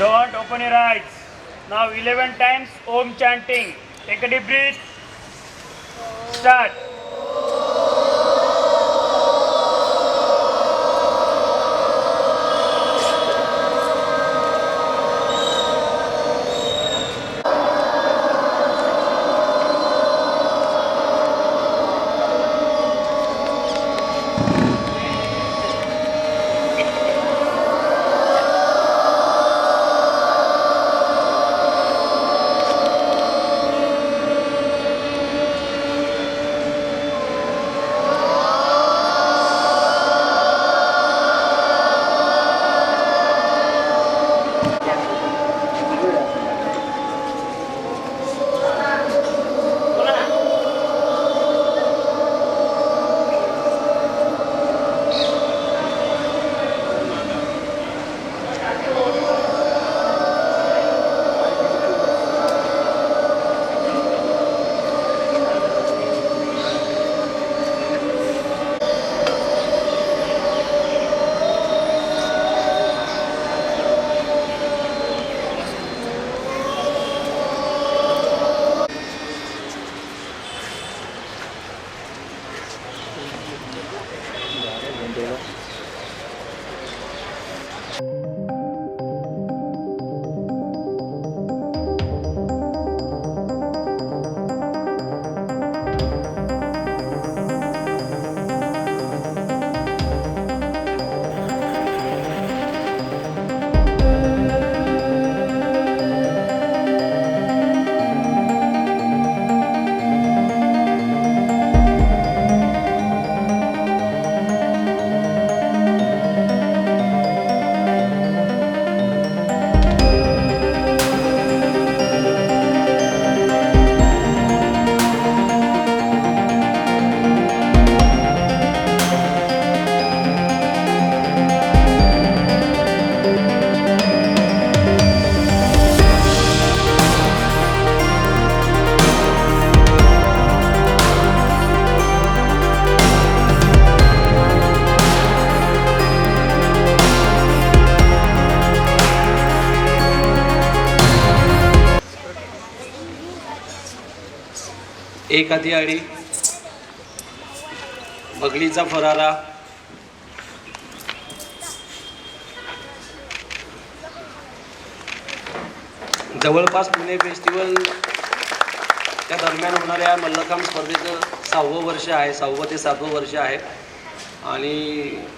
Don't open your eyes. Now 11 times Om chanting. Take a deep breath. Start. एक आधी आडी बगलीचा फरारा जवळपास Pune festival त्या दरम्यान होणाऱ्या मल्लखांब स्पर्धेचं 6वं वर्ष आहे, 6वं ते 7वं वर्ष आहे आणि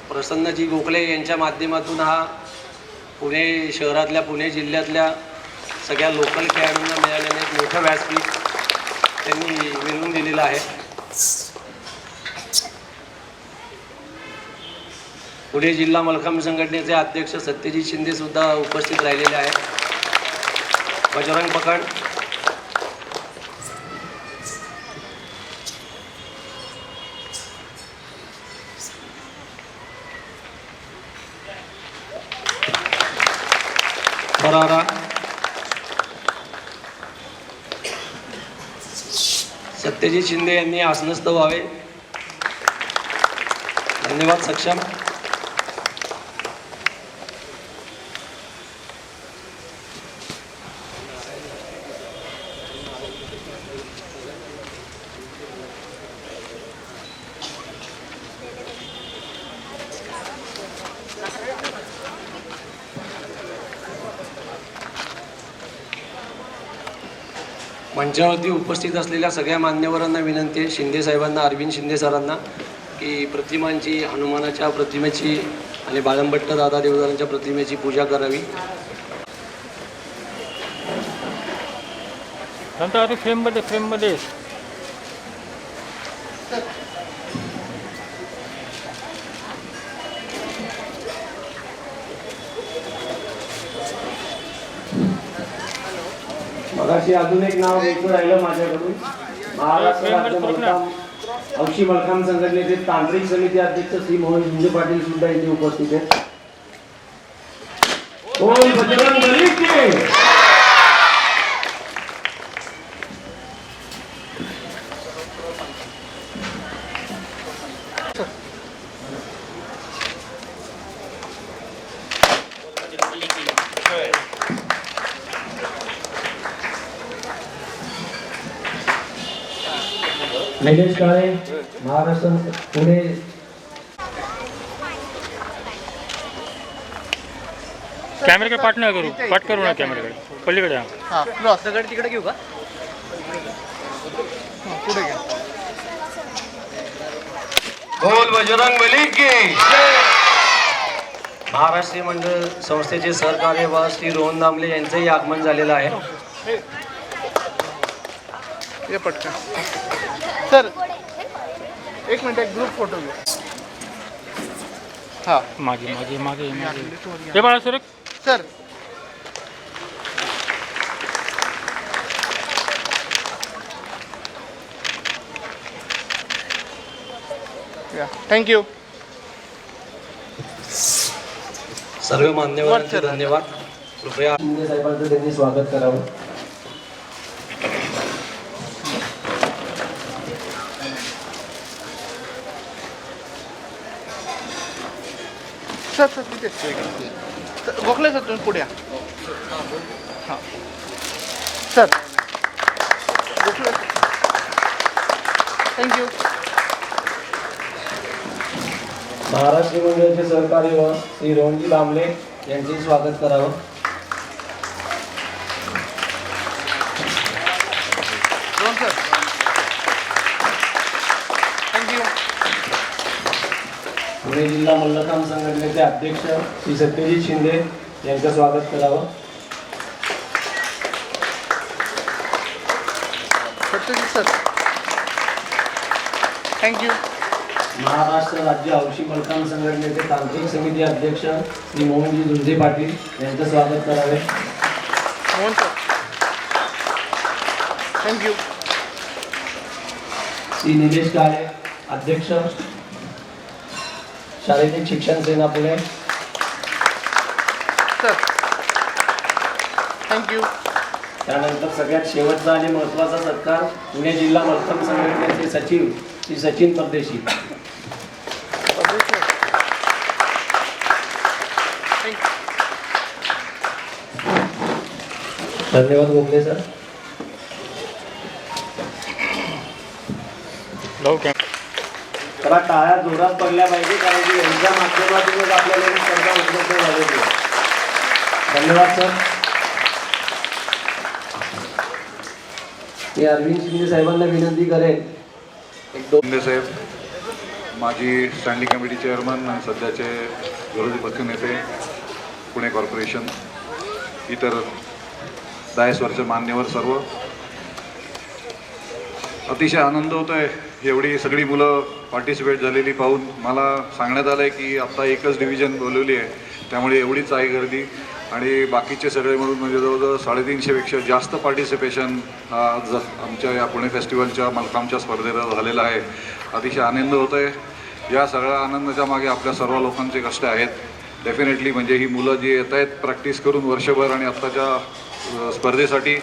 प्रसन्नजी गोखले यांच्या माध्यमातून हा पुणे शहरातल्या पुणे जिल्ह्यातल्या सगळ्या लोकल खेळाडूंना मिळालेलं एक मोठं व्यासपीठ त्यांनी मिळवून दिलेलं आहे. पुणे जिल्हा मल्लखांब संघटनेचे अध्यक्ष सत्यजित शिंदे सुद्धा उपस्थित राहिलेले आहेत. बजरंग पकड, फरारा, सत्यजित शिंदे यांनी आसनस्थ व्हावे. धन्यवाद. सक्षम. मंचावरती उपस्थित असलेल्या सगळ्या मान्यवरांना विनंती आहे, शिंदे साहेबांना, अरविंद शिंदे सरांना, की प्रतिमांची, हनुमानाच्या प्रतिमेची आणि बाळंभट्ट दादा देवदारांच्या प्रतिमेची पूजा करावी. फ्रेममध्ये मगाशी अजून एक नाव घ्यायचं राहिलं माझ्याकडून. महाराष्ट्र राज्य मल्लखांब हौशी मल्लखांब संघटनेचे तांत्रिक समिती अध्यक्ष श्री मोहन झुंजे पाटील सुद्धा इथे उपस्थित आहेत. बोल बजरंग बली की. Good. निलेश काळे महाराष्ट्र पुणे कॅमेऱ्याकडे पाठ नाही करू, पाठ करू ना कॅमेऱ्याकडे, पलीकडे या. हां क्रॉस दगड तिकडे घेऊ का पुढे घ्या बोल बजरंग बली की महाराष्ट्रीय मंडळ संस्थेचे सहकार्य व श्री रोहन दामले यांचंही आगमन झालेलं आहे. ये पटकन सर एक मिनिट एक ग्रुप फोटो घेऊ हां मागे मागे मागे मागे हे बाळा सर सर या थँक्यू सर्व मान्यवरांचे धन्यवाद. कृपया शिंदे साहेबांचं त्यांनी स्वागत करावं. सर सर तिथे गोखले सर तुम्ही पुढे या हां सर गोखले थँक्यू महाराष्ट्र मंडळाचे सहकार्य व श्री रोहनजी दामले यांचे स्वागत करावं. रोहन सर थँक्यू पुणे जिल्हा मल्लखांब संघटनेचे अध्यक्ष श्री सत्यजित शिंदे यांचं स्वागत करावं. सत्यजित सर थँक्यू महाराष्ट्र राज्य हौशी मल्लखांब संघटनेचे तांत्रिक समिती अध्यक्ष श्री मोहनजी झुंजे पाटील यांचं स्वागत करावे. मोहन सर थँक्यू श्री निलेश काळे अध्यक्ष शारीरिक शिक्षण सेना पुणे. सर थँक्यू त्यानंतर सगळ्यात शेवटचा आणि महत्त्वाचा सत्कार पुणे जिल्हा मल्लखांब संघटनेचे सचिव श्री सचिन परदेशी. धन्यवाद गोखले सर. लावू कॅमेरा. त्याला टाळ्या जोरात पडल्या पाहिजे कारण की यांच्या माध्यमातूनच आपल्याला ही स्पर्धा उपलब्ध झालेली आहे. धन्यवाद सर. मी अरविंद शिंदे साहेबांना विनंती करेन एक दोन शिंदे साहेब माजी स्टँडिंग कमिटी चेअरमन आणि सध्याचे विरोधी पक्षनेते पुणे कॉर्पोरेशन इतर दायस्वरचे मान्यवर सर्व अतिशय आनंद होतो आहे. एवढी सगळी मुलं पार्टिसिपेट झालेली पाहून मला सांगण्यात आलं आहे की आत्ता एकच डिव्हिजन बोलवली आहे त्यामुळे एवढीच आहे गर्दी आणि बाकीचे सगळे म्हणून म्हणजे जवळजवळ 350पेक्षा जास्त पार्टिसिपेशन आज आमच्या या पुणे फेस्टिवलच्या मल्लखांबच्या स्पर्धेला झालेला आहे. अतिशय आनंद होतो आहे. या सगळ्या आनंदाच्या मागे आपल्या सर्व लोकांचे कष्ट आहेत. डेफिनेटली म्हणजे ही मुलं जी येत आहेत प्रॅक्टिस करून वर्षभर आणि आत्ताच्या स्पर्धेसाठी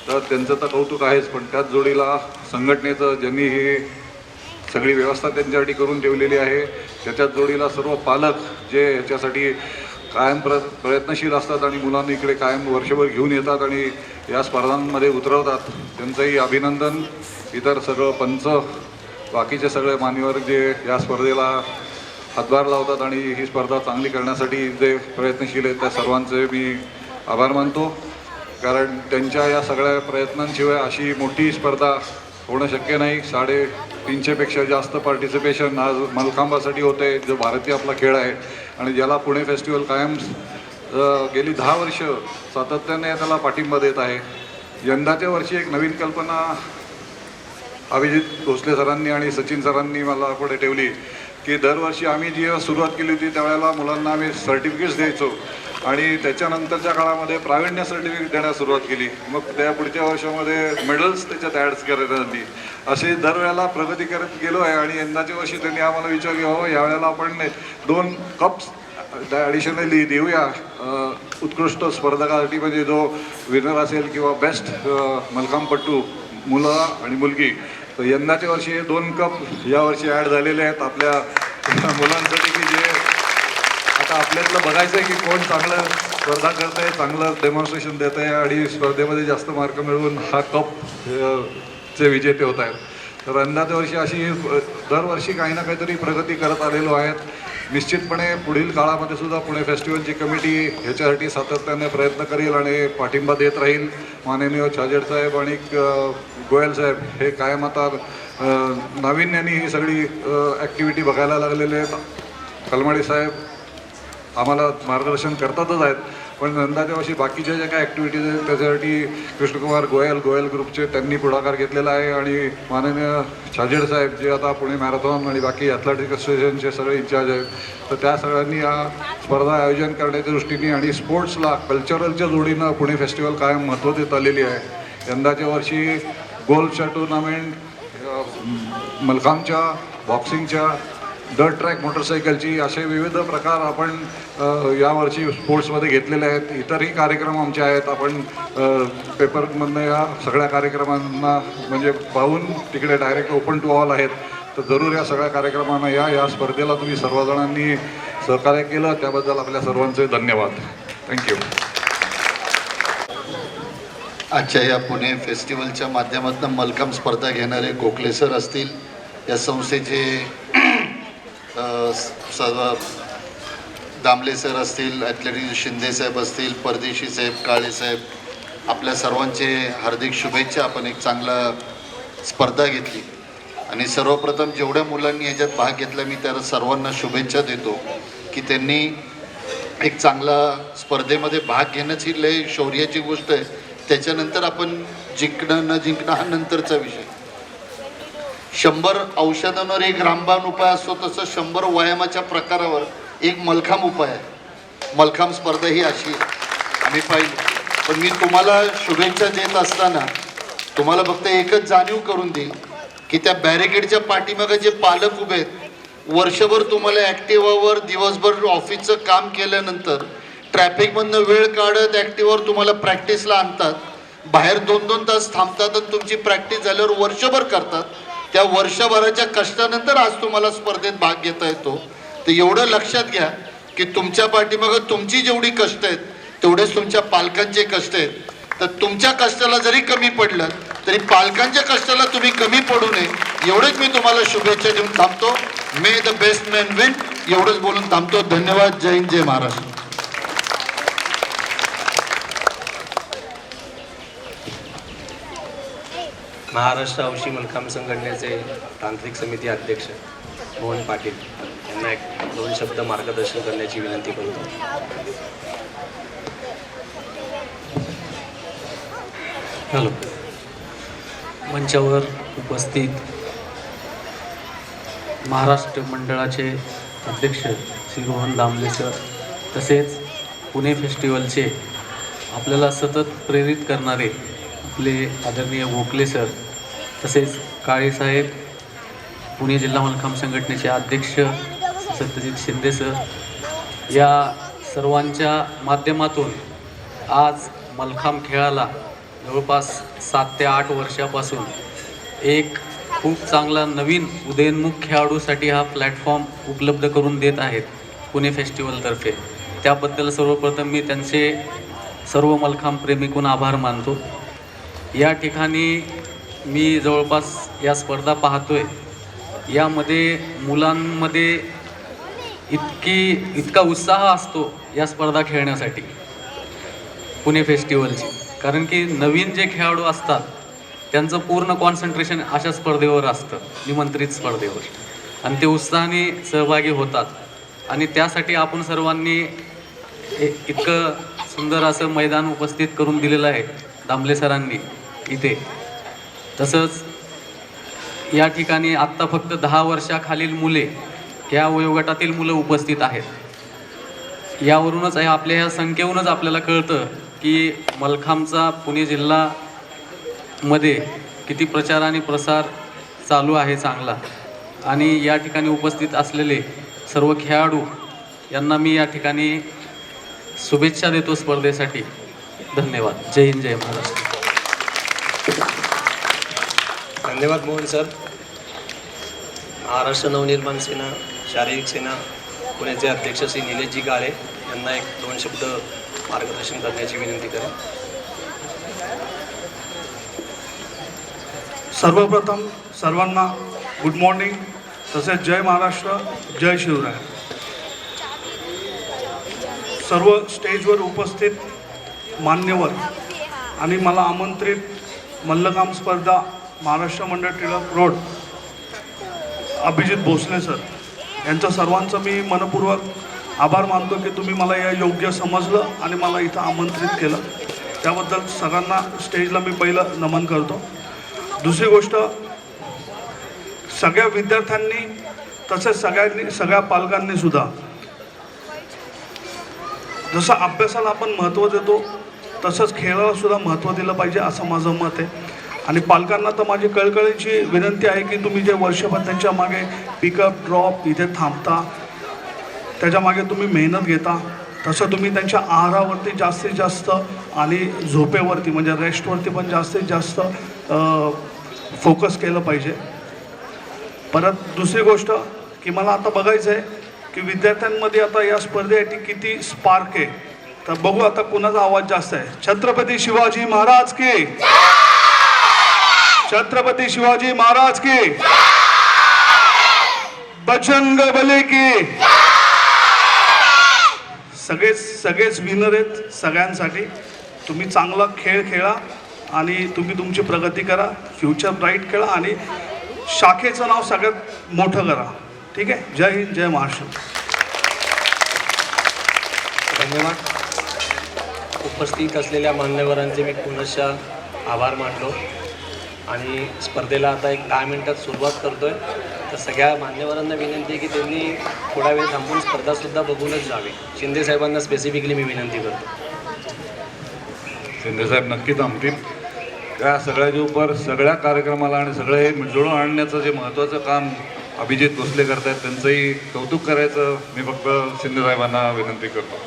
तर त्यांचं तर कौतुक आहेच पण त्याच जोडीला संघटनेचं ज्यांनी ही सगळी व्यवस्था त्यांच्यासाठी करून ठेवलेली आहे त्याच्याच जोडीला सर्व पालक जे याच्यासाठी कायम प्रयत्नशील असतात आणि मुलांना इकडे कायम वर्षभर घेऊन येतात आणि या स्पर्धांमध्ये उतरवतात त्यांचंही अभिनंदन. इतर सगळं पंच बाकीचे सगळे मान्यवर जे या स्पर्धेला हातभार लावतात आणि ही स्पर्धा चांगली करण्यासाठी जे प्रयत्नशील आहेत त्या सर्वांचे मी आभार मानतो कारण त्यांच्या या सगळ्या प्रयत्नांशिवाय अशी मोठी स्पर्धा होणं शक्य नाही. 350पेक्षा जास्त पार्टिसिपेशन आज मल्लखांबासाठी होते जो भारतीय आपला खेळ आहे आणि ज्याला पुणे फेस्टिवल कायम गेली 10 वर्ष सातत्याने त्याला पाठिंबा देत आहे. यंदाच्या वर्षी एक नवीन कल्पना अभिजित भोसले सरांनी आणि सचिन सरांनी मला पुढे ठेवली की दरवर्षी आम्ही जी सुरुवात केली होती त्यावेळेला मुलांना आम्ही सर्टिफिकेट्स द्यायचो आणि त्याच्यानंतरच्या काळामध्ये प्रावीण्य सर्टिफिकेट देण्यास सुरुवात केली. मग त्या पुढच्या वर्षामध्ये मेडल्स त्याच्यात ॲड्स करण्यात आली. असे दरवेळेला प्रगती करत गेलो आहे आणि यंदाच्या वर्षी त्यांनी आम्हाला विचारले हो यावेळेला आपण 2 कप्स ॲडिशनली देऊया उत्कृष्ट स्पर्धकासाठी म्हणजे जो विनर असेल किंवा बेस्ट मल्लखांबपटू मुलं आणि मुलगी तर यंदाच्या वर्षी हे 2 कप यावर्षी ॲड झालेले आहेत आपल्या मुलांसाठी की जे आता आपल्यातलं बघायचं आहे की कोण चांगलं स्पर्धा करत आहे चांगलं डेमॉन्स्ट्रेशन देत आहे आणि स्पर्धेमध्ये जास्त मार्क मिळवून हा कप चे विजेते होत आहेत. तर यंदाच्या वर्षी अशी दरवर्षी काही ना काहीतरी प्रगती करत आलेलो आहेत. निश्चितपणे पुढील काळामध्ये सुद्धा पुणे फेस्टिवलची कमिटी ह्याच्यासाठी सातत्याने प्रयत्न करेल आणि पाठिंबा देत राहील. माननीय छाजेड साहेब आणि गोयल साहेब हे कायम आता नाविन्याने ही सगळी ॲक्टिव्हिटी बघायला लागलेले आहेत. कलमाडी साहेब आम्हाला मार्गदर्शन करतातच आहेत, पण यंदाच्या वर्षी बाकीच्या ज्या काही ॲक्टिव्हिटीज आहेत त्याच्यासाठी कृष्णकुमार गोयल ग्रुपचे त्यांनी पुढाकार घेतलेला आहे आणि माननीय छाजेड साहेब जे आता पुणे मॅरेथॉन आणि बाकी ॲथलेटिक असोसिएशनचे सगळे इंचार्ज आहेत, तर त्या सगळ्यांनी या स्पर्धा आयोजन करण्याच्या दृष्टीने आणि स्पोर्ट्सला कल्चरलच्या जोडीनं पुणे फेस्टिवल कायम महत्त्व देत आलेली आहे. यंदाच्या वर्षी गोल्फच्या टुर्नामेंट, मलखांबच्या, बॉक्सिंगच्या, डर्ट ट्रॅक मोटरसायकलची असे विविध प्रकार आपण यावर्षी स्पोर्ट्समध्ये घेतलेले आहेत. इतरही कार्यक्रम आमचे आहेत. आपण पेपरमधनं या सगळ्या कार्यक्रमांना म्हणजे पाहून तिकडे डायरेक्ट ओपन टू ऑल आहेत, तर जरूर या सगळ्या कार्यक्रमांना या स्पर्धेला तुम्ही सर्वजणांनी सहकार्य केलं त्याबद्दल आपल्या सर्वांचे धन्यवाद. थँक्यू. आजच्या या पुणे फेस्टिवलच्या माध्यमातून मलखांब स्पर्धा घेणारे गोखले सर असतील, या संस्थेचे सर्व दामले सर असतील, ॲथलेटिक शिंदे साहेब असतील, परदेशी साहेब, काळे साहेब, आपल्या सर्वांचे हार्दिक शुभेच्छा. आपण एक चांगला स्पर्धा घेतली आणि सर्वप्रथम जेवढ्या मुलांनी याच्यात भाग घेतला मी त्या सर्वांना शुभेच्छा देतो की त्यांनी एक चांगला स्पर्धेमध्ये भाग घेणंच ही लय शौर्याची गोष्ट आहे. त्याच्यानंतर आपण जिंकणं न जिंकणं हा नंतरचा विषय. 100 औषधांवर एक रामबाण उपाय असतो, तसं 100 व्यायामाच्या प्रकारावर एक मलखांब उपाय आहे. मलखांब स्पर्धा ही अशी आम्ही पाहिली. पण मी तुम्हाला शुभेच्छा देत असताना तुम्हाला फक्त एकच जाणीव करून देईल की त्या बॅरिकेडच्या पाठीमागे जे पालक उभे आहेत, वर्षभर तुम्हाला ॲक्टिवावर दिवसभर ऑफिसचं काम केल्यानंतर ट्रॅफिकमधनं वेळ काढत ॲक्टिवावर तुम्हाला प्रॅक्टिसला आणतात, बाहेर 2-2 तास थांबतात आणि तुमची प्रॅक्टिस झाल्यावर वर्षभर करतात. त्या वर्षभराच्या कष्टानंतर आज तुम्हाला स्पर्धेत भाग घेता येतो. तर एवढं लक्षात घ्या की तुमच्या पाठीमागं तुमची जेवढी कष्ट आहेत तेवढेच तुमच्या पालकांचे कष्ट आहेत. तर तुमच्या कष्टाला जरी कमी पडलं तरी पालकांच्या कष्टाला तुम्ही कमी पडू नये, एवढंच मी तुम्हाला शुभेच्छा देऊन थांबतो. मे द बेस्ट मॅन विन, एवढंच बोलून थांबतो. धन्यवाद. जय हिंद, जय महाराष्ट्र. महाराष्ट्र हौशी मलखांब संघटनेचे तांत्रिक समिती अध्यक्ष मोहन पाटील यांना 1-2 शब्द मार्गदर्शन करण्याची विनंती करतो. हॅलो. मंचावर उपस्थित महाराष्ट्र मंडळाचे अध्यक्ष श्री रोहन दामले सर, तसेच पुणे फेस्टिवलचे आपल्याला सतत प्रेरित करणारे आपले आदरणीय गोखले सर, तसेच काळेसाहेब, पुणे जिल्हा मलखांब संघटनेचे अध्यक्ष सत्यजित शिंदे सर, या सर्वांच्या माध्यमातून आज मलखांब खेळाला जवळपास 7 ते 8 वर्षापासून एक खूप चांगला नवीन उदयोन्मुख खेळाडूसाठी हा प्लॅटफॉर्म उपलब्ध करून देत आहेत पुणे फेस्टिवलतर्फे. त्याबद्दल सर्वप्रथम मी त्यांचे सर्व मलखांब प्रेमीकून आभार मानतो. या ठिकाणी मी जवळपास या स्पर्धा पाहतोय, यामध्ये मुलांमध्ये इतका उत्साह असतो या स्पर्धा खेळण्यासाठी पुणे फेस्टिवलची. कारण की नवीन जे खेळाडू असतात त्यांचं पूर्ण कॉन्सन्ट्रेशन अशा स्पर्धेवर असतं, निमंत्रित स्पर्धेवर, आणि ते उत्साहाने सहभागी होतात. आणि त्यासाठी आपण सर्वांनी इतकं सुंदर असं मैदान उपस्थित करून दिलेलं आहे दामले सरांनी इथे. तसंच या ठिकाणी आत्ता फक्त 10 वर्षाखालील मुले, या वयोगटातील मुलं उपस्थित आहेत. यावरूनच आपल्या ह्या संख्येवरूनच आपल्याला कळतं की मलखांबचा पुणे जिल्ह्यामध्ये किती प्रचार आणि प्रसार चालू आहे चांगला. आणि या ठिकाणी उपस्थित असलेले सर्व खेळाडू यांना मी या ठिकाणी शुभेच्छा देतो स्पर्धेसाठी. धन्यवाद. जय हिंद, जय महाराष्ट्र. धन्यवाद मोहन सर. महाराष्ट्र नवनिर्माण सेना, शारीरिक सेना पुण्याचे अध्यक्ष श्री निलेशजी गाळे यांना 1-2 शब्द मार्गदर्शन करण्याची विनंती करेन. सर्वप्रथम सर्वांना गुड मॉर्निंग, तसेच जय महाराष्ट्र, जय शिवराय. सर्व स्टेजवर उपस्थित मान्यवर आणि मला आमंत्रित मल्लखांब स्पर्धा महाराष्ट्र मंडळ टिळक रोड अभिजित भोसले सर यांचं सर्वांचं मी मनपूर्वक आभार मानतो की तुम्ही मला या योग्य समजलं आणि मला इथं आमंत्रित केलं. त्याबद्दल सगळ्यांना स्टेजला मी पहिलं नमन करतो. दुसरी गोष्ट, सगळ्या विद्यार्थ्यांनी तसेच सगळ्या पालकांनी सुद्धा जसं अभ्यासाला आपण महत्त्व देतो तसंच खेळाला सुद्धा महत्त्व दिलं पाहिजे असं माझं मत आहे. आणि पालकांना तर माझी कळकळीची विनंती आहे की तुम्ही जे वर्षभर त्यांच्या मागे पिकअप ड्रॉप इथे थांबता, त्याच्या मागे तुम्ही मेहनत घेता, तसं तुम्ही त्यांच्या आहारावरती जास्तीत जास्त आणि झोपेवरती म्हणजे रेस्टवरती पण जास्तीत जास्त फोकस केलं पाहिजे. परत दुसरी गोष्ट की मला आता बघायचं आहे की विद्यार्थ्यांमध्ये आता या स्पर्धेसाठी किती स्पार्क आहे. तर बघू आता कुणाचा आवाज जास्त आहे. छत्रपती शिवाजी महाराज की, छत्रपती शिवाजी महाराज की, बजरंग बली की. सगळेच विनर आहेत. सगळ्यांसाठी तुम्ही चांगला खेळ खेळा आणि तुम्ही तुमची प्रगती करा, फ्युचर ब्राईट खेळा आणि शाखेचं नाव सगळ्यात मोठं करा. ठीक आहे. जय हिंद, जय महाराष्ट्र. धन्यवाद. उपस्थित असलेल्या मान्यवरांचे मी पुनश्च आभार मानतो आणि स्पर्धेला आता एक 10 मिनिटात सुरुवात करतोय. तर सगळ्या मान्यवरांना विनंती आहे की त्यांनी थोडा वेळ थांबून स्पर्धासुद्धा बघूनच जावी. शिंदे साहेबांना स्पेसिफिकली मी विनंती करतो. शिंदेसाहेब नक्की थांबतील. या सगळ्याच्या उपर सगळ्या कार्यक्रमाला आणि सगळे जुळून आणण्याचं जे महत्त्वाचं काम अभिजित भोसले करत आहेत त्यांचंही कौतुक करायचं मी फक्त शिंदेसाहेबांना विनंती करतो.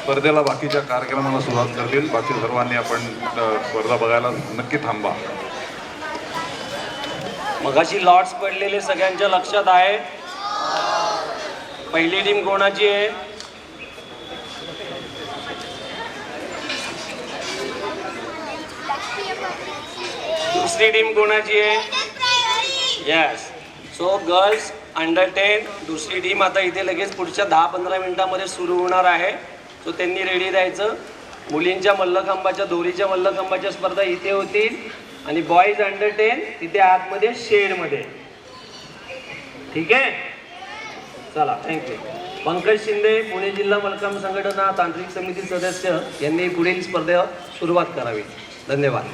स्पर्धेला बाकीच्या कार्यक्रमाला सुरुवात करतील. बाकी सर्वांनी आपण स्पर्धा बघायला नक्की थांबा. मगाशी लॉट्स पडलेले सगळ्यांच्या लक्षात आहे. पहिली टीम कोणाची आहे? दुसरी टीम कोणाची आहे? यस. सो गर्ल्स अंडर 10 दुसरी टीम आता इथे लगेच पुढच्या 10-15 मिनिटांमध्ये सुरू होणार आहे. सो त्यांनी रेडी राहायचं. मुलींच्या मल्लखांबाच्या दोरीच्या मल्लखांबाच्या स्पर्धा इथे होतील आणि बॉईज अंडर 10 तिथे आतमध्ये शेडमध्ये. ठीक आहे. चला, थँक्यू. पंकज शिंदे, पुणे जिल्हा मल्लखांब संघटना तांत्रिक समिती सदस्य यांनी पुढील स्पर्धेला सुरुवात करावी. धन्यवाद.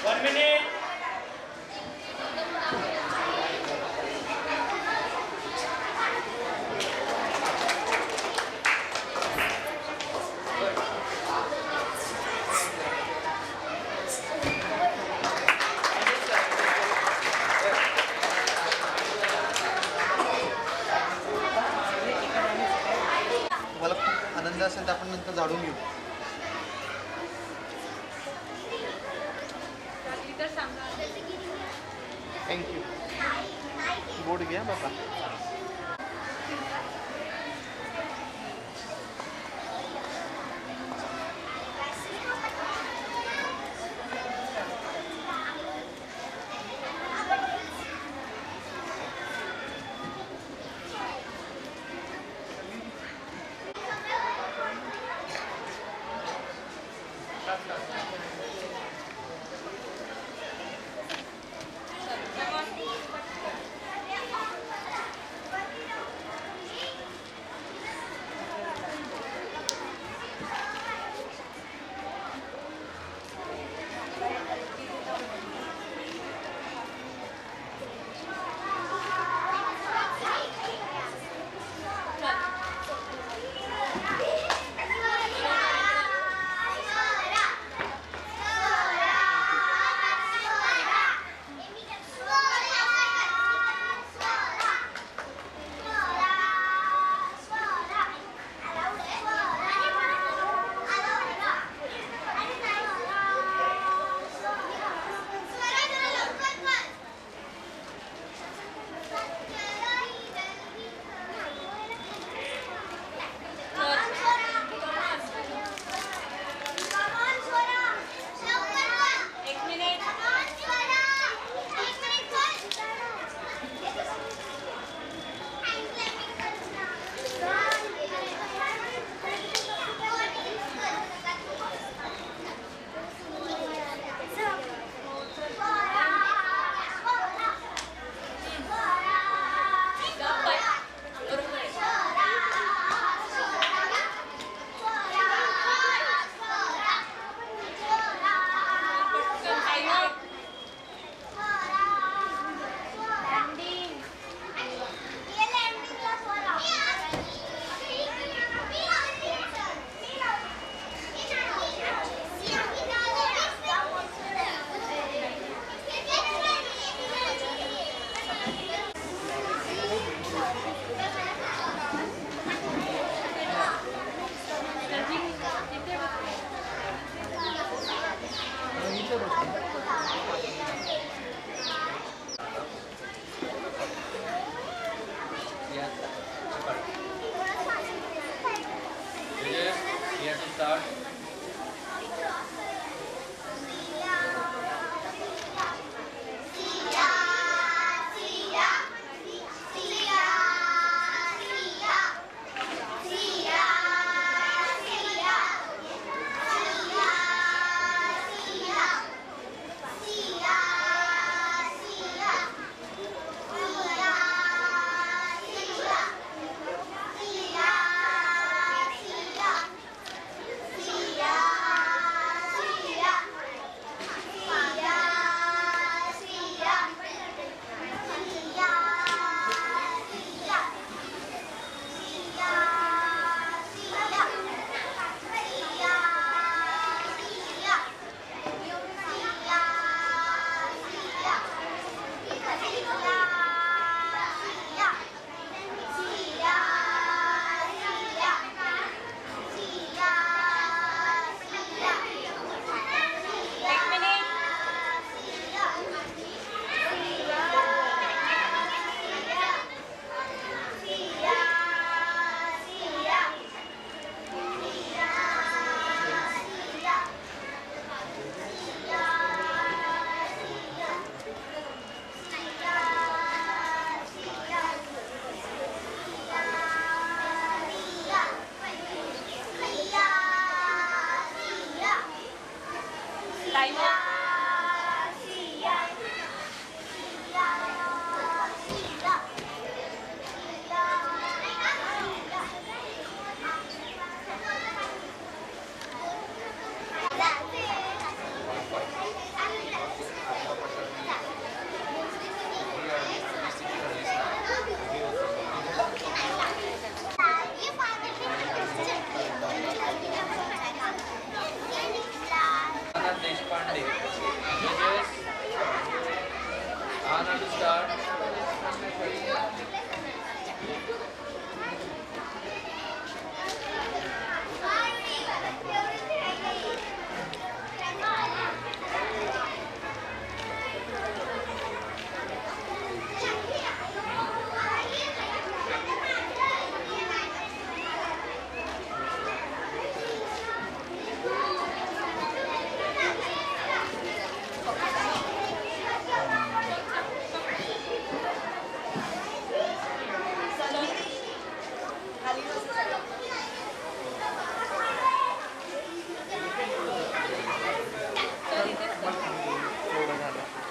1 minute. तुम्हाला खूप आनंद असेल तर आपण नंतर जाणून घेऊ. थँक्यू. बोर्ड घ्या बाबा.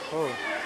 हो.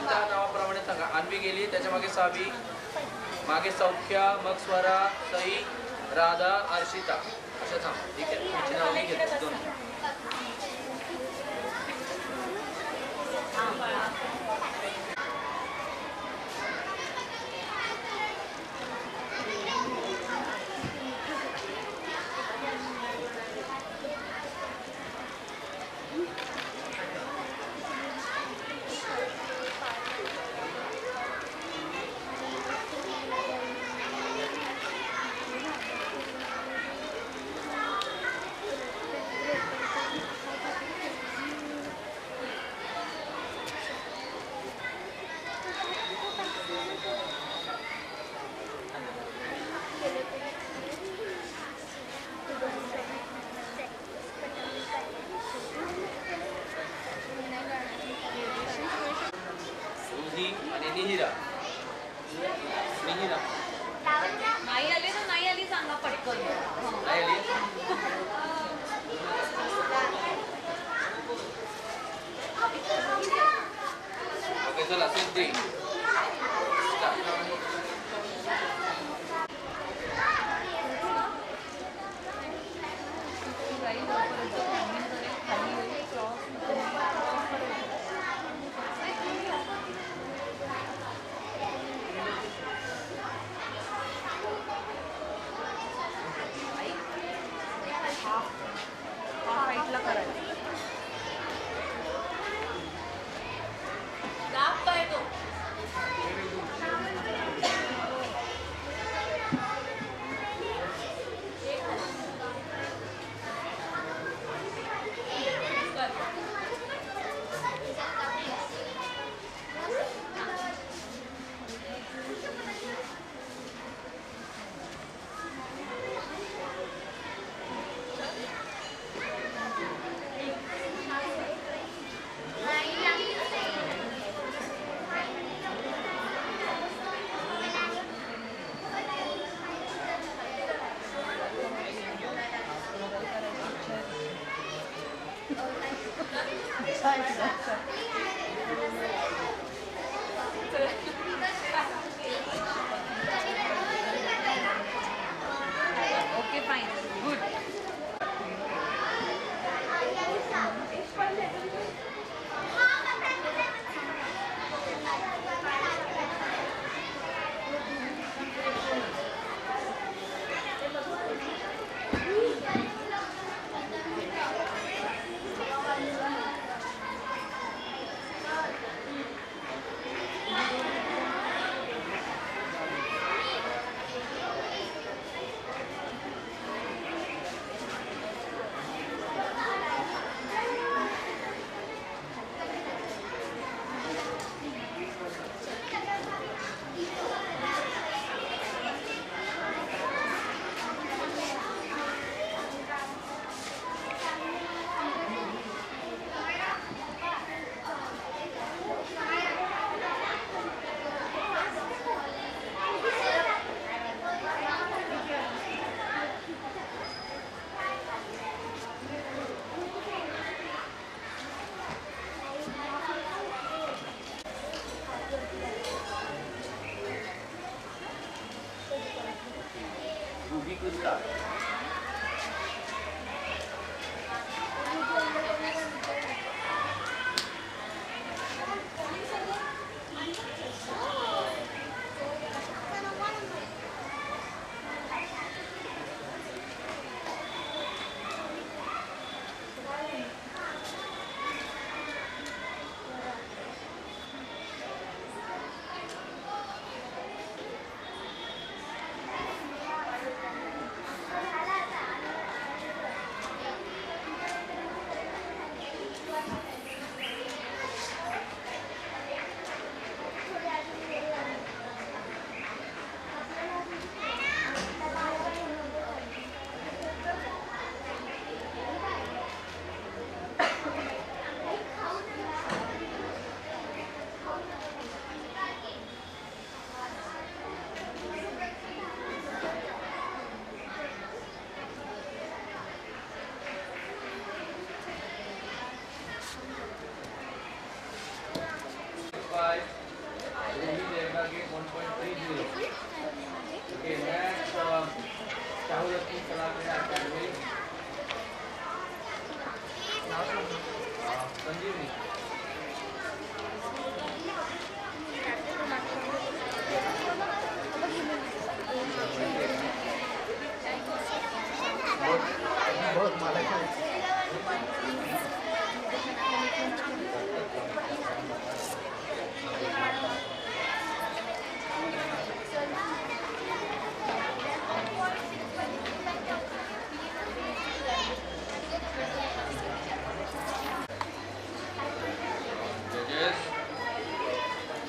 त्या नावाप्रमाणे सांगा. अन्वी गेली, त्याच्या मागे सावी, मागे सौख्या, मग स्वरा, सई, राधा, अर्शिता अशा थांब. ठीक आहे, तुमची नाव मी घेतो. दोन आणि निहिरा. निहिरा नाही आली तर नाही आली सांगा पटकन. नाही आली. ओके चला सिद्धी. हाईटला करायचं. दाबतोय तो. Okay fine good.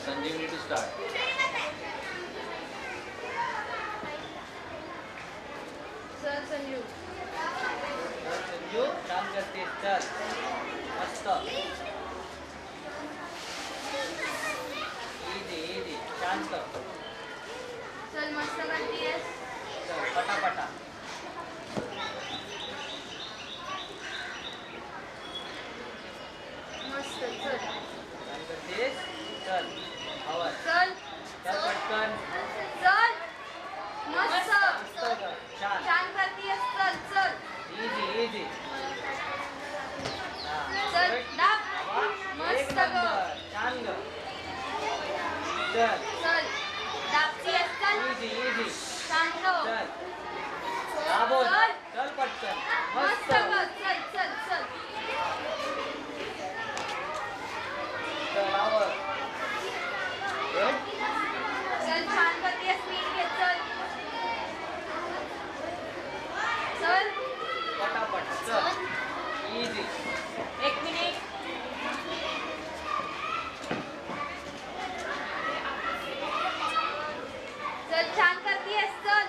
Sanjeevani to start. Sir Sanju Sanju काम करते चल मस्त इजी शांत चल मस्त करतेस. चल पटापटा. मस्त चल काम करतेस चल आवाज चल चल पटकन चल मस्त मस्त कर. छान छान करतेस. चल चल इजी चल डाब एक मस्त ग नंबर छान ग. चल चल डाबतीस. चल इजी शांत चल दाबो चल. चल पटकन मस्त मस्त ग चल चल चल चल आवर चल छान करतेस. नीट घे. चल चल पटापट चल इजी. 1 मिनिट. चल छान करतेस. चल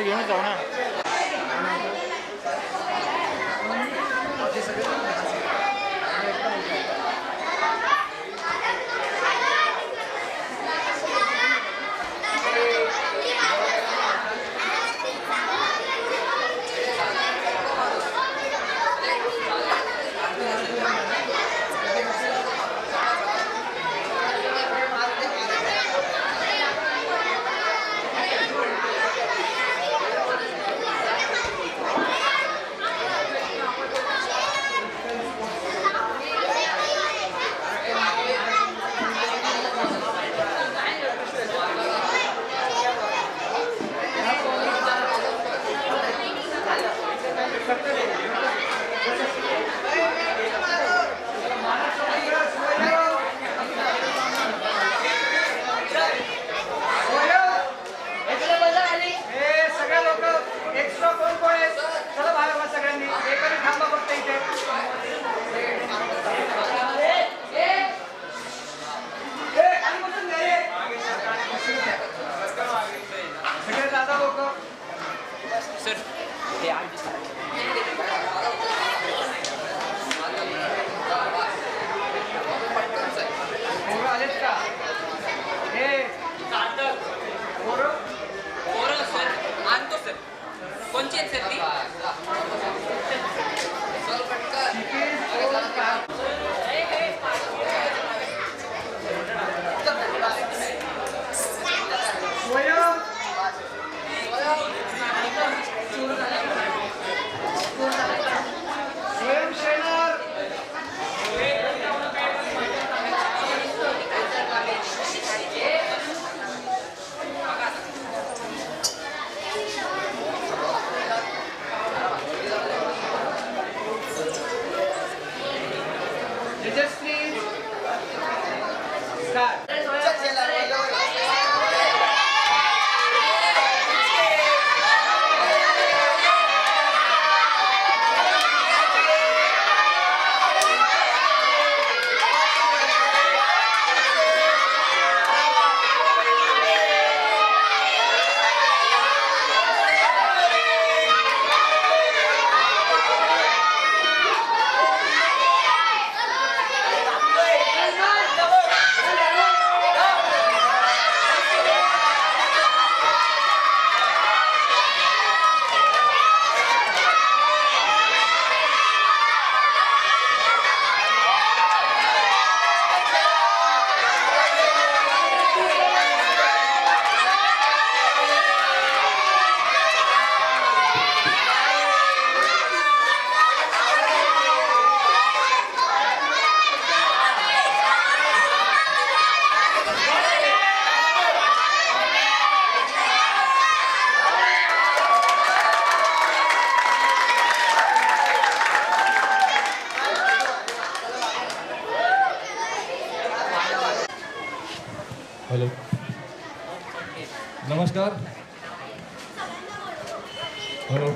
घेऊन जाऊ ना. कोणची आहेत सर ती? हॅलो, नमस्कार. हॅलो,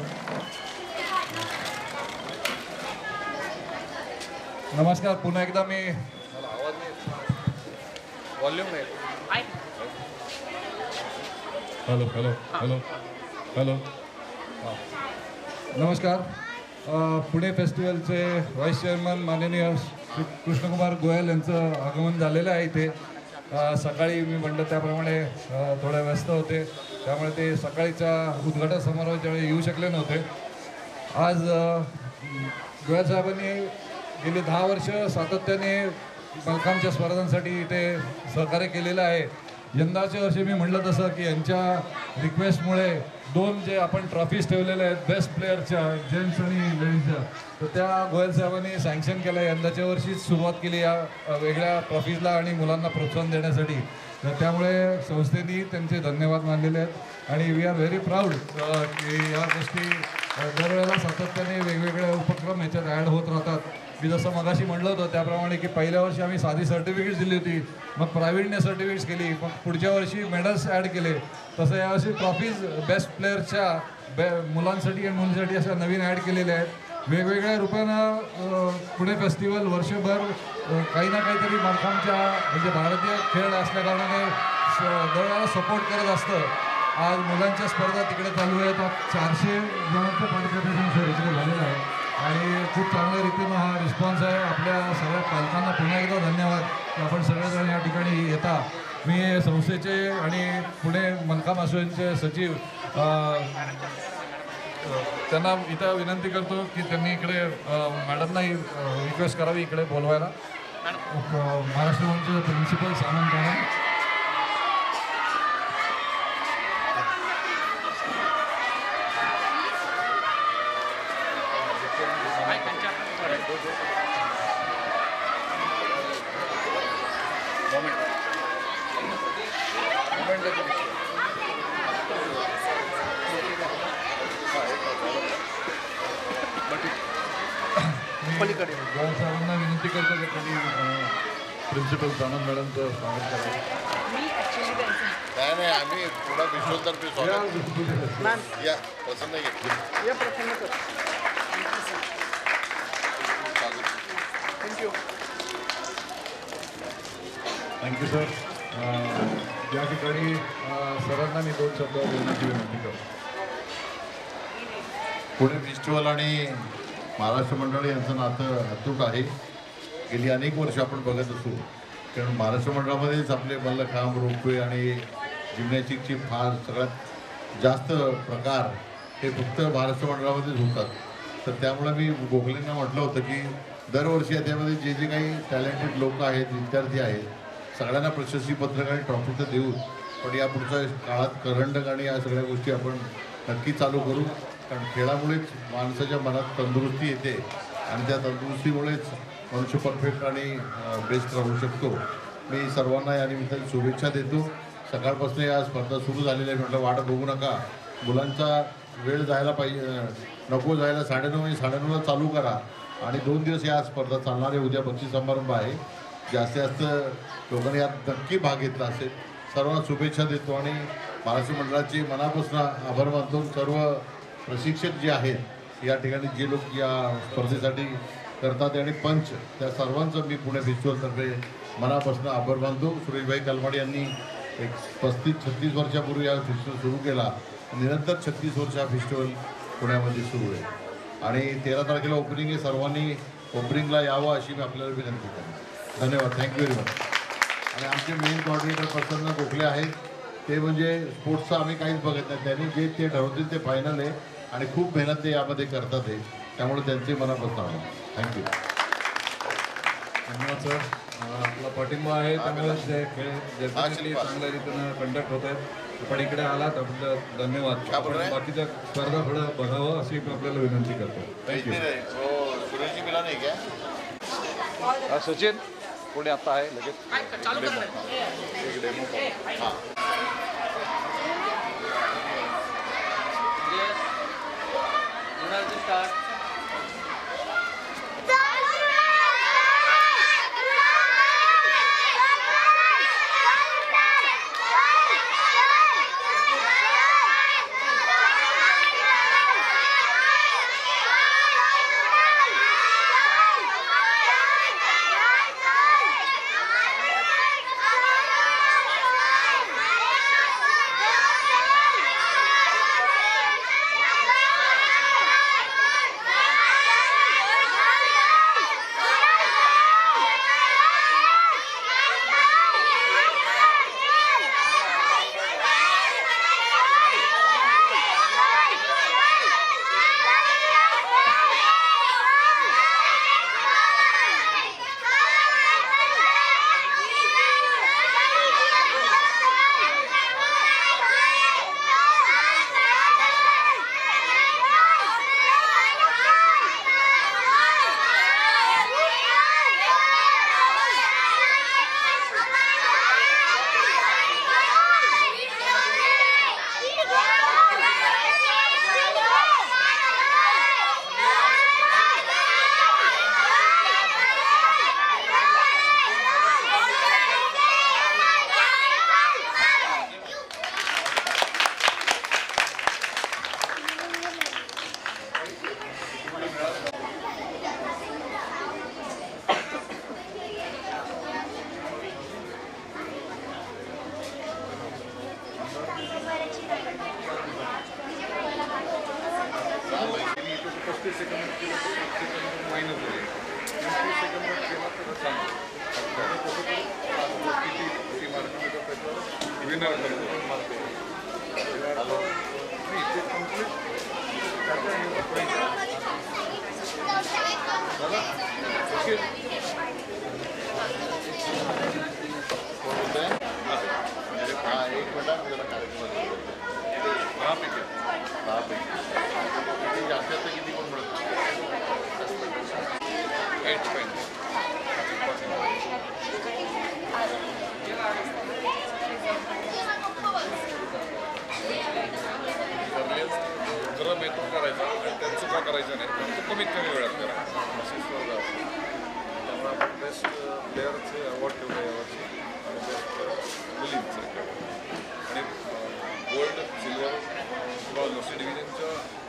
नमस्कार. पुन्हा एकदा मी आवाज नाही, व्हॉल्यूम नाही. हॅलो हॅलो हॅलो हॅलो हां, नमस्कार. पुणे फेस्टिवलचे व्हाईस चेअरमन माननीय श्री कृष्णकुमार गोयल यांचं आगमन झालेलं आहे इथे. सकाळी मी म्हणलं त्याप्रमाणे थोड्या व्यस्त होते, त्यामुळे ते सकाळीच्या उद्घाटन समारोहाच्या वेळी येऊ शकले नव्हते. आज गोयल साहेबांनी गेली 10 वर्ष सातत्याने मलकामच्या स्पर्धांसाठी इथे सहकार्य केलेलं आहे. यंदाच्या वर्षी मी म्हटलं तसं की यांच्या रिक्वेस्टमुळे 2 जे आपण ट्रॉफीज ठेवलेल्या आहेत बेस्ट प्लेअरच्या, जेंट्स आणि लेडीजच्या, तर त्या गोयल साहेबांनी सँक्शन केल्या. यंदाच्या वर्षीच सुरुवात केली या वेगळ्या ट्रॉफीजला आणि मुलांना प्रोत्साहन देण्यासाठी. तर त्यामुळे संस्थेने त्यांचे धन्यवाद मानलेले आहेत आणि वी आर व्हेरी प्राऊड की या गोष्टी दरवेळेला सातत्याने वेगवेगळे उपक्रम ह्याच्यात ॲड होत राहतात. मी जसं मगाशी म्हटलं होतं त्याप्रमाणे की पहिल्या वर्षी आम्ही साधी सर्टिफिकेट्स दिली होती, मग प्रायव्हेटने सर्टिफिकेट्स केली, मग पुढच्या वर्षी मेडल्स ॲड केले. तसं यावर्षी ट्रॉफीज बेस्ट प्लेअरच्या मुलांसाठी आणि मुलींसाठी अशा नवीन ॲड केलेल्या आहेत. वेगवेगळ्या रूपानं पुणे फेस्टिवल वर्षभर काही ना काहीतरी मलकामच्या म्हणजे भारतीय खेळ असल्याकारणाने दरवेळेला सपोर्ट करत असतं. आज मुलांच्या स्पर्धा तिकडे चालू आहेत. 400 जणांचं पार्टिसिपेशन सर इकडे झालेलं आहे आणि खूप चांगल्या रीतीनं हा रिस्पॉन्स आहे. आपल्या सगळ्या पालकांना पुन्हा एकदा धन्यवाद की आपण सगळेजण या ठिकाणी येता. मी संस्थेचे आणि पुणे मलकाम असोसिएशनचे सचिव त्यांना इथं विनंती करतो की त्यांनी इकडे मॅडमनाही रिक्वेस्ट करावी इकडे बोलवायला. महाराष्ट्र भवनचे प्रिन्सिपल सामंत मॅडम, पलीकडे गोयल साहेबांना विनंती करतो की त्यांनी प्रिन्सिपल सामंत मॅडमचं स्वागत करावं. नाही आम्ही थोडा विश्वतर्फे स्वागत मॅम या प्रसन्न घेतली. या प्रसन्न सर, थँक्यू. Thank you sir. या ठिकाणी सरांना मी 2 शब्द बोलण्याची विनंती करतो. पुणे फेस्टिवल आणि महाराष्ट्र मंडळ यांचं नातं अतूट आहे. गेली अनेक वर्ष आपण बघत असू, कारण महाराष्ट्र मंडळामध्येच आपले मल्लखांब, रोपवे आणि जिम्नॅस्टिकचे फार सगळ्यात जास्त प्रकार हे फक्त महाराष्ट्र मंडळामध्येच होतात. तर त्यामुळे मी गोखलेंना म्हटलं होतं की दरवर्षी याच्यामध्ये जे जे काही टॅलेंटेड लोक आहेत, विद्यार्थी आहेत, सगळ्यांना प्रशस्ती पत्रक आणि ट्रॉफी तर देऊ, पण या पुढच्या काळात करंडक आणि या सगळ्या गोष्टी आपण नक्की चालू करू. कारण खेळामुळेच माणसाच्या मनात तंदुरुस्ती येते आणि त्या तंदुरुस्तीमुळेच मनुष्य परफेक्ट आणि बेस्ट राहू शकतो. मी सर्वांना या निमित्ताने शुभेच्छा देतो. सकाळपासून या स्पर्धा सुरू झालेल्या आहे. म्हटलं वाट बघू नका, मुलांचा वेळ जायला पाहिजे, नको जायला 9:30 म्हणजे 9:30ला चालू करा आणि 2 दिवस या स्पर्धा चालणार आहे. उद्या बक्षीस समारंभ आहे. जास्तीत जास्त लोकांनी यात नक्की भाग घेतला असेल. सर्वांना शुभेच्छा देतो आणि महाराष्ट्र मंडळाचे मनापासून आभार मानतो. सर्व प्रशिक्षक जे आहेत या ठिकाणी, जे लोक या स्पर्धेसाठी करतात आणि पंच, त्या सर्वांचं मी पुणे फेस्टिवलतर्फे मनापासून आभार मानतो. सुरेशभाई कलमाडी यांनी एक 35-36 वर्षापूर्वी हा फेस्टिवल सुरू केला. निरंतर 36 वर्ष हा फेस्टिवल पुण्यामध्ये सुरू आहे आणि 13 तारखेला ओपनिंग आहे. सर्वांनी ओपनिंगला यावं अशी मी आपल्याला विनंती करतो. धन्यवाद. Thank you very much. आणि आमचे मेन कोऑर्डिनेटर प्रसन्न गोखले आहेत. ते म्हणजे स्पोर्ट्सचं आम्ही काहीच बघत नाही. त्यांनी जे ते ठरवतील ते फायनल आहे आणि खूप मेहनत ते यामध्ये करतात आहे. त्यामुळे त्यांचे मनापासून आभार. थँक्यू. धन्यवाद सर. आपला पाठिंबा आहे त्यामुळे जे खेळ डेफिनेटली चांगल्या रीतीनं कंडक्ट होत आहेत. आपण इकडे आलात आपलं धन्यवाद. आपण बाकीच्या स्पर्धा पुढं बघावं अशी मी आपल्याला विनंती करतो. थँक्यू. सचिन पुढे आता आहे लगेच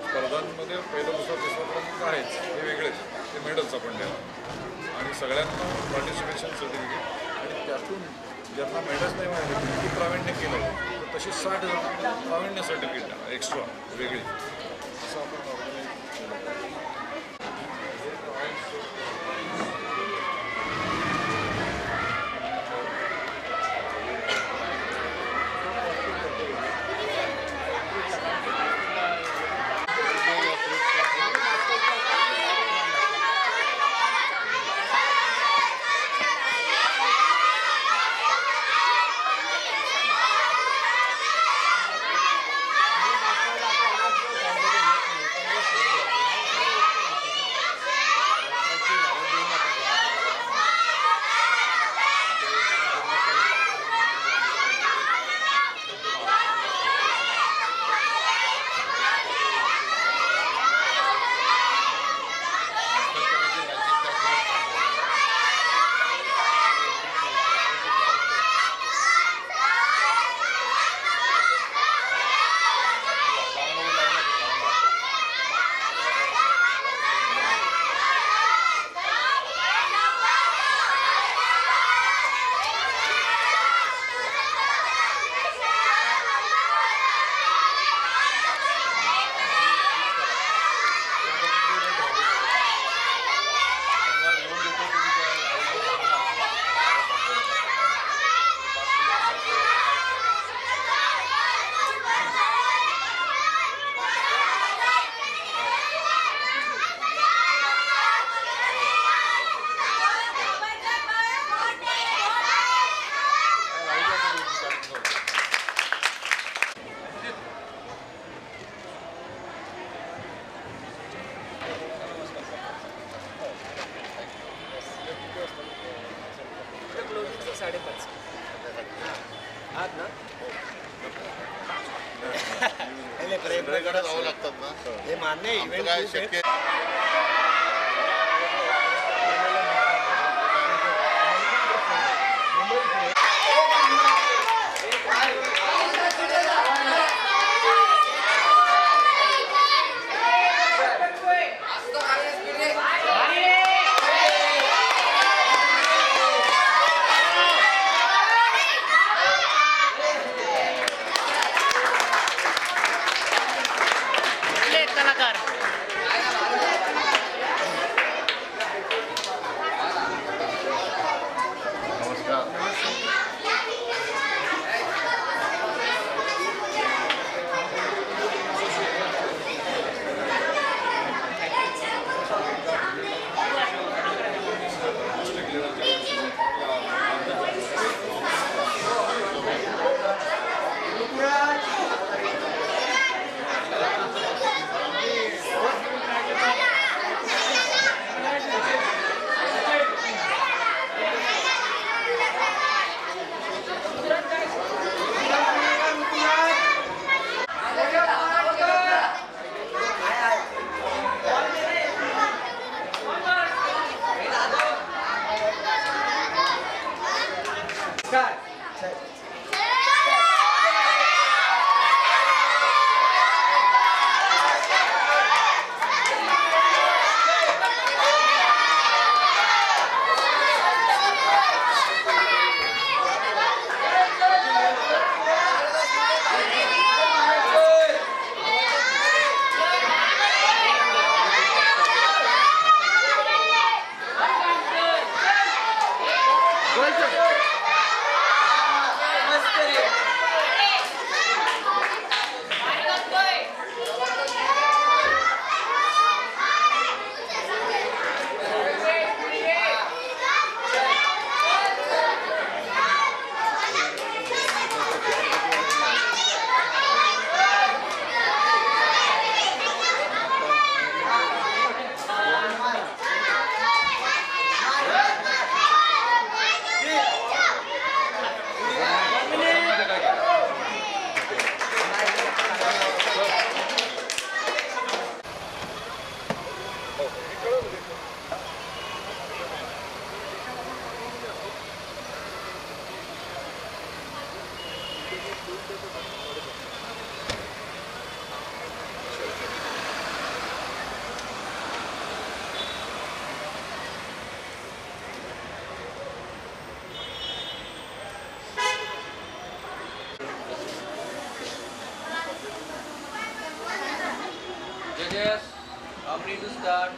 स्पर्धांमध्ये पहिलं दुसरं तिसरं क्रमांक आहेच, हे वेगळेच, ते मेडल्स आपण द्यावं आणि सगळ्यांना पार्टिसिपेशन सर्टिफिकेट आणि त्यातून ज्यांना मेडल्स नाही मिळाले किती प्रावीण्य केलं तर तशी 60 जणांना प्रावीण्य सर्टिफिकेट एक्स्ट्रा वेगळी असं आपण ऑर्गनाईज केलं. जावं लागतात ना हे मान्य Judges, are free to start.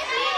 Thank you.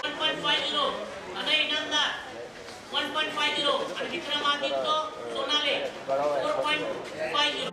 1.50 Anay Inamdar 1.50 आणि विक्रमादित्य सोनाले 4.50.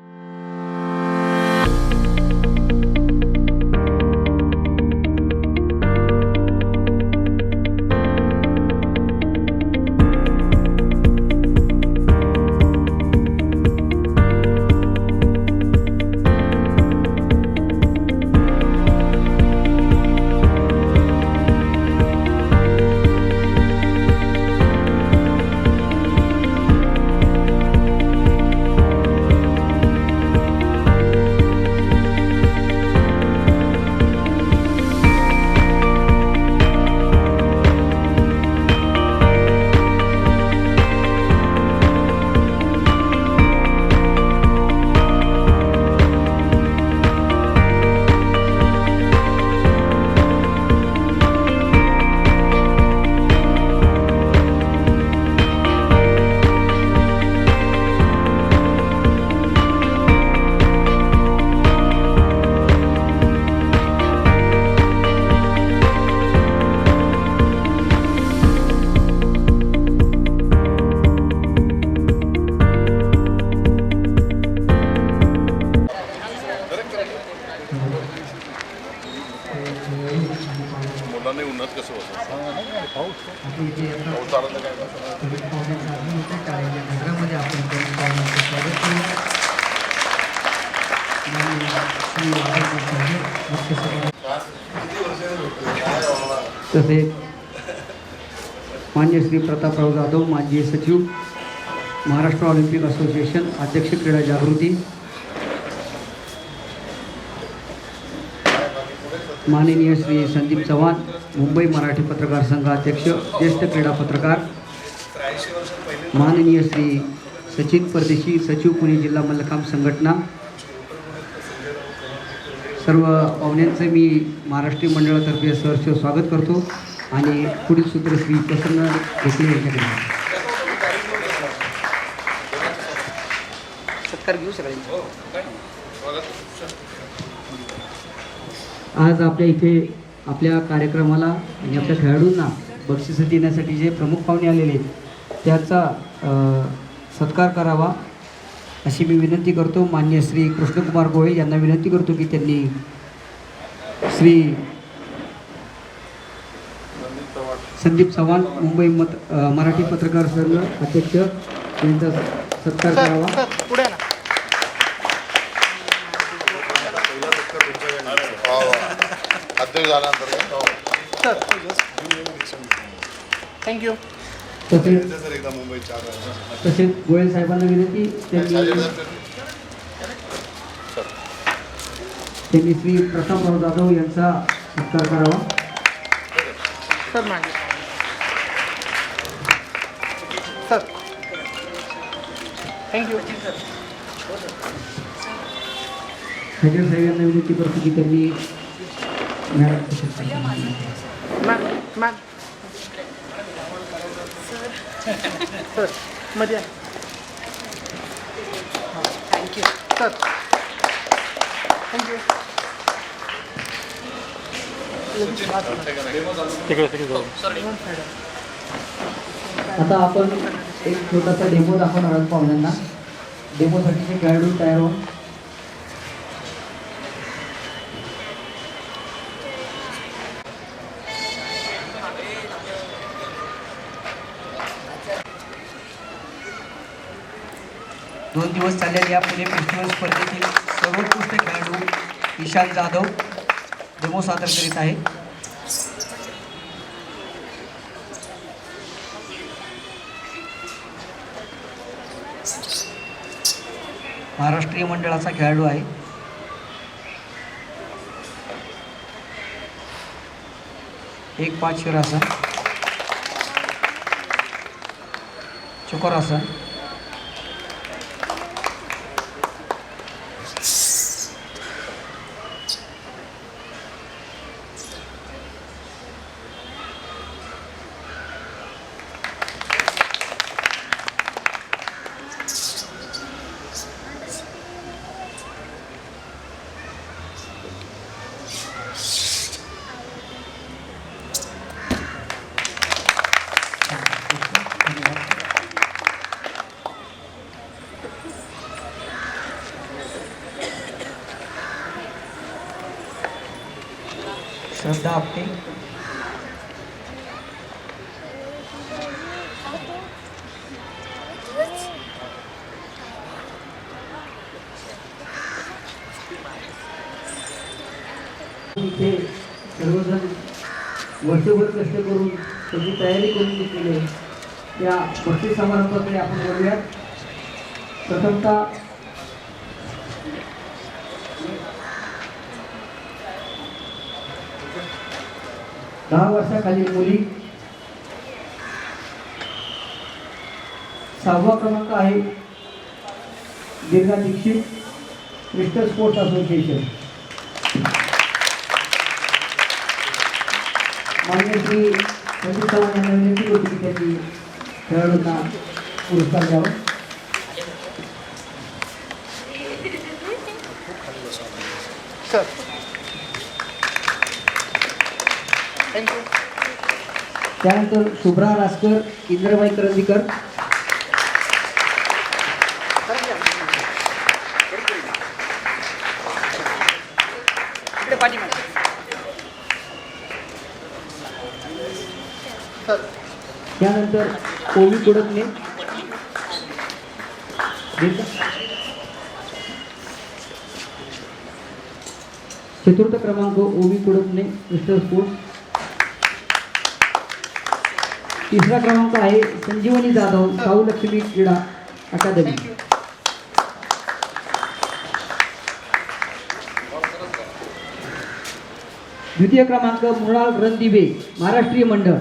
मुलांनी उन्नत कसं तसेच मान्य श्री प्रतापराव जाधव माजी सचिव महाराष्ट्र ऑलिम्पिक असोसिएशन अध्यक्ष क्रीडा जागृती, माननीय श्री संदीप चव्हाण मुंबई मराठी पत्रकार संघ अध्यक्ष ज्येष्ठ क्रीडा पत्रकार, माननीय श्री सचिन परदेशी सचिव पुणे जिल्हा मल्लखांब संघटना, सर्व पाहुण्यांचे मी महाराष्ट्रीय मंडळातर्फे सहर्ष स्वागत करतो आणि पुढील सूत्र श्री प्रसन्न घेतले यांच्याकडे सत्कार घेऊ सगळ्यांचा. आज आपल्या इथे आपल्या कार्यक्रमाला आणि आपल्या खेळाडूंना बक्षिसं देण्यासाठी जे प्रमुख पाहुणे आलेले त्याचा सत्कार करावा अशी मी विनंती करतो. मान्य श्री कृष्णकुमार गोयल यांना विनंती करतो की त्यांनी श्री संदीप चव्हाण मुंबई मराठी पत्रकार संघ अध्यक्ष यांचा सत्कार करावा. पुढे ना. अध्यक्ष झाल्यानंतर थँक्यू. तसेच गोयल साहेबांना विनंती त्यांनी श्री प्रतापराव जाधव यांचा सत्कार करावा. सर मागे सर. थँक्यू. हजर साहेब यांना विनंती करतो की त्यांनी मॅम सर मध्ये थँक्यू सर. थँक्यू. आता आपण एक छोटासा डेमो दाखवणार आहोत पाहुण्यांना. डेमोसाठी खेळाडू तयार होऊन दोन दिवस चाललेल्या या पुणे फेस्टिवल स्पर्धेतील सर्वोत्कृष्ट खेळाडू ईशान जाधव डेमो सादर करीत आहे. महाराष्ट्रीय मंडळाचा खेळाडू आहे. एक 5 शिरासन, चकोरासन, श्रद्धा आपटे, इथे सर्वजण वर्षभर कष्ट करून त्याची तयारी करून घेतलेली आहे. या बक्षीस समारंभाकडे आपण बोलूयात. प्रथमतः दहा वर्षाखालील मुली, 6वा क्रमांक आहे दीर्घा दीक्षित, क्रिस्टल स्पोर्ट्स असोसिएशन. मान्य श्री संदीप चव्हाण यांना विनंती होती की त्यांनी खेळाडूंना पुरस्कार द्यावा. Sir thank you. त्यानंतर शुभ्रा रासकर, इंद्रबाई करंदीकर, त्यानंतर ओवी कुडकने, चतुर्थ क्रमांक ओवी कुडकने, क्रिस्टल स्पोर्ट्स. तिसरा क्रमांक आहे संजीवनी जाधव, साऊ लक्ष्मी क्रीडा अकादमी. द्वितीय क्रमांक मृणाल रणदिवे, महाराष्ट्रीय मंडळ.